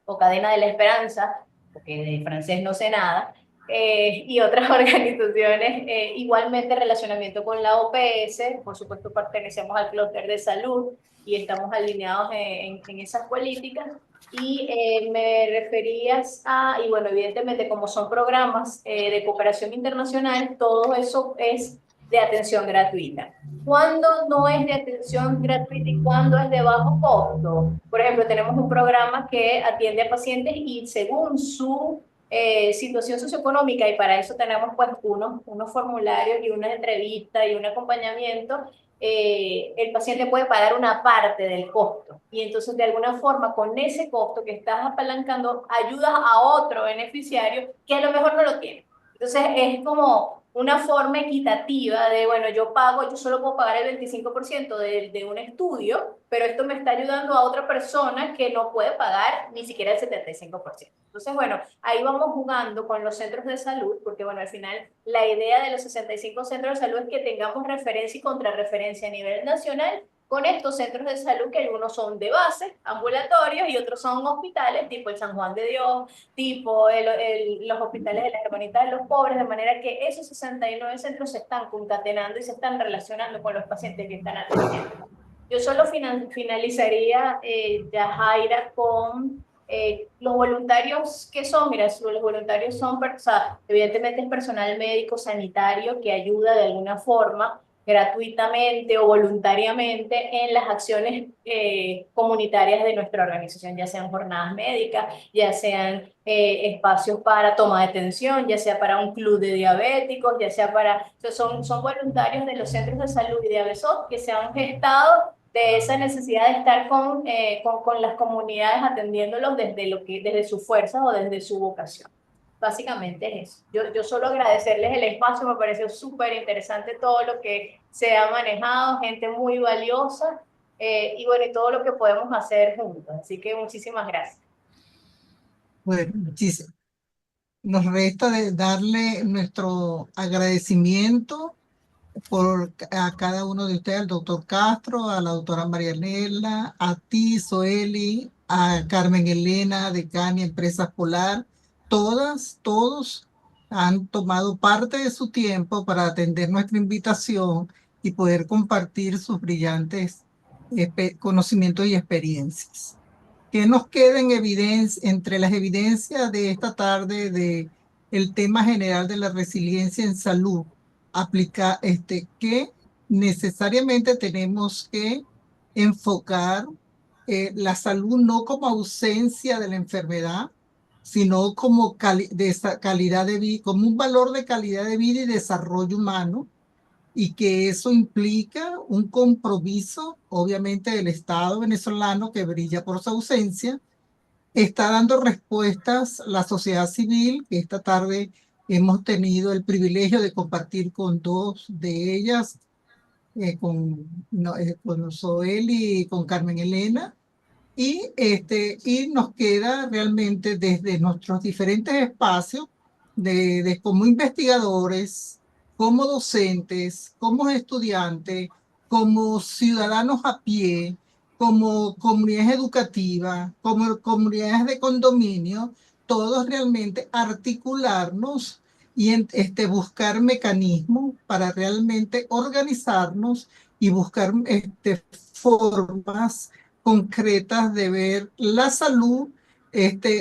o Cadena de la Esperanza, porque de francés no sé nada, y otras organizaciones, igualmente relacionamiento con la OPS, por supuesto pertenecemos al clúster de salud y estamos alineados en esas políticas. Y me referías y bueno, evidentemente como son programas de cooperación internacional, todo eso es de atención gratuita. ¿Cuándo no es de atención gratuita y cuándo es de bajo costo? Por ejemplo, tenemos un programa que atiende a pacientes y según su situación socioeconómica, y para eso tenemos pues unos formularios y una entrevista y un acompañamiento, el paciente puede pagar una parte del costo. Y entonces, de alguna forma, con ese costo que estás apalancando, ayudas a otro beneficiario que a lo mejor no lo tiene. Entonces, es como una forma equitativa de, bueno, yo solo puedo pagar el 25% de un estudio, pero esto me está ayudando a otra persona que no puede pagar ni siquiera el 75%. Entonces, bueno, ahí vamos jugando con los centros de salud, porque, bueno, al final la idea de los 65 centros de salud es que tengamos referencia y contrarreferencia a nivel nacional con estos centros de salud, que algunos son de base, ambulatorios, y otros son hospitales, tipo el San Juan de Dios, tipo los hospitales de las Hermanitas de los Pobres, de manera que esos 69 centros se están concatenando y se están relacionando con los pacientes que están atendiendo. Yo solo finalizaría, Yajaira, con los voluntarios que son. Mira, los voluntarios son, o sea, evidentemente es personal médico sanitario que ayuda de alguna forma, gratuitamente o voluntariamente, en las acciones comunitarias de nuestra organización, ya sean jornadas médicas, ya sean espacios para toma de atención, ya sea para un club de diabéticos, ya sea para... O sea, son voluntarios de los centros de salud y de ABESOT que se han gestado de esa necesidad de estar con las comunidades atendiéndolos desde su fuerza o desde su vocación. Básicamente es eso. Yo solo agradecerles el espacio, me pareció súper interesante todo lo que se ha manejado, gente muy valiosa, y bueno, y todo lo que podemos hacer juntos. Así que muchísimas gracias. Bueno, muchísimas. Nos resta de darle nuestro agradecimiento a cada uno de ustedes, al doctor Castro, a la doctora Marianela, a ti, Zoeli, a Carmen Elena de Cani Empresas Polar. Todos han tomado parte de su tiempo para atender nuestra invitación y poder compartir sus brillantes conocimientos y experiencias. ¿Qué nos queda en evidencia, entre las evidencias de esta tarde de el tema general de la resiliencia en salud? Que necesariamente tenemos que enfocar la salud no como ausencia de la enfermedad, sino como calidad de vida, como un valor de calidad de vida y desarrollo humano, y que eso implica un compromiso, obviamente, del Estado venezolano, que brilla por su ausencia. Está dando respuestas la sociedad civil, que esta tarde hemos tenido el privilegio de compartir con dos de ellas, con Zoeli y con Carmen Elena, y nos queda realmente desde nuestros diferentes espacios, como investigadores, como docentes, como estudiantes, como ciudadanos a pie, como comunidades educativas, como comunidades de condominio, todos realmente articularnos y buscar mecanismos para realmente organizarnos y buscar formas concretas de ver la salud,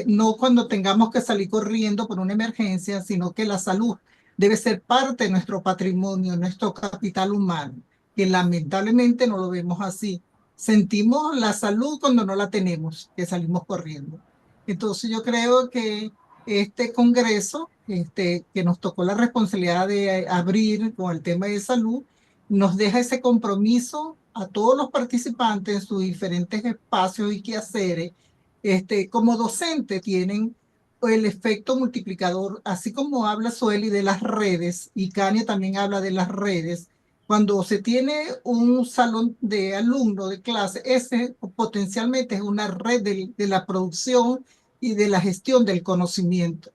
no cuando tengamos que salir corriendo por una emergencia, sino que la salud debe ser parte de nuestro patrimonio, nuestro capital humano, que lamentablemente no lo vemos así. Sentimos la salud cuando no la tenemos, que salimos corriendo. Entonces yo creo que este congreso, que nos tocó la responsabilidad de abrir con el tema de salud, nos deja ese compromiso a todos los participantes en sus diferentes espacios y quehaceres. Como docente tienen el efecto multiplicador, así como habla Zoeli de las redes, y Kania también habla de las redes. Cuando se tiene un salón de alumnos de clase, ese potencialmente es una red de la producción y de la gestión del conocimiento.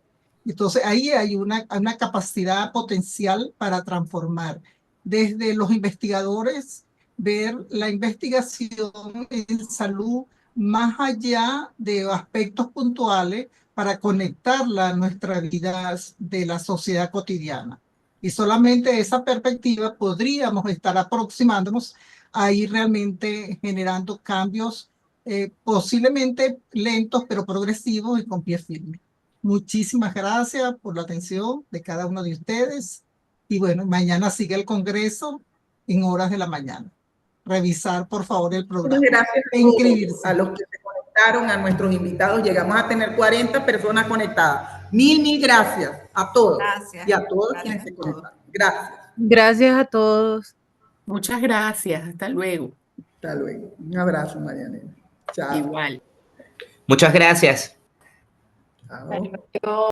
Entonces ahí hay una capacidad potencial para transformar. Desde los investigadores, ver la investigación en salud más allá de aspectos puntuales para conectarla a nuestra vida de la sociedad cotidiana. Y solamente esa perspectiva podríamos estar aproximándonos a ir realmente generando cambios posiblemente lentos, pero progresivos y con pie firme. Muchísimas gracias por la atención de cada uno de ustedes. Y bueno, mañana sigue el Congreso en horas de la mañana. Revisar, por favor, el programa. Muchas gracias E inscribirse. a los que se conectaron, a nuestros invitados. Llegamos a tener 40 personas conectadas. Mil gracias a todos. Gracias. Y a todos Gracias quienes a se todos. conectaron. Gracias. Gracias a todos. Muchas gracias. Hasta luego. Hasta luego. Un abrazo, Marianela. Chao. Igual. Muchas gracias. Chao. Hasta luego.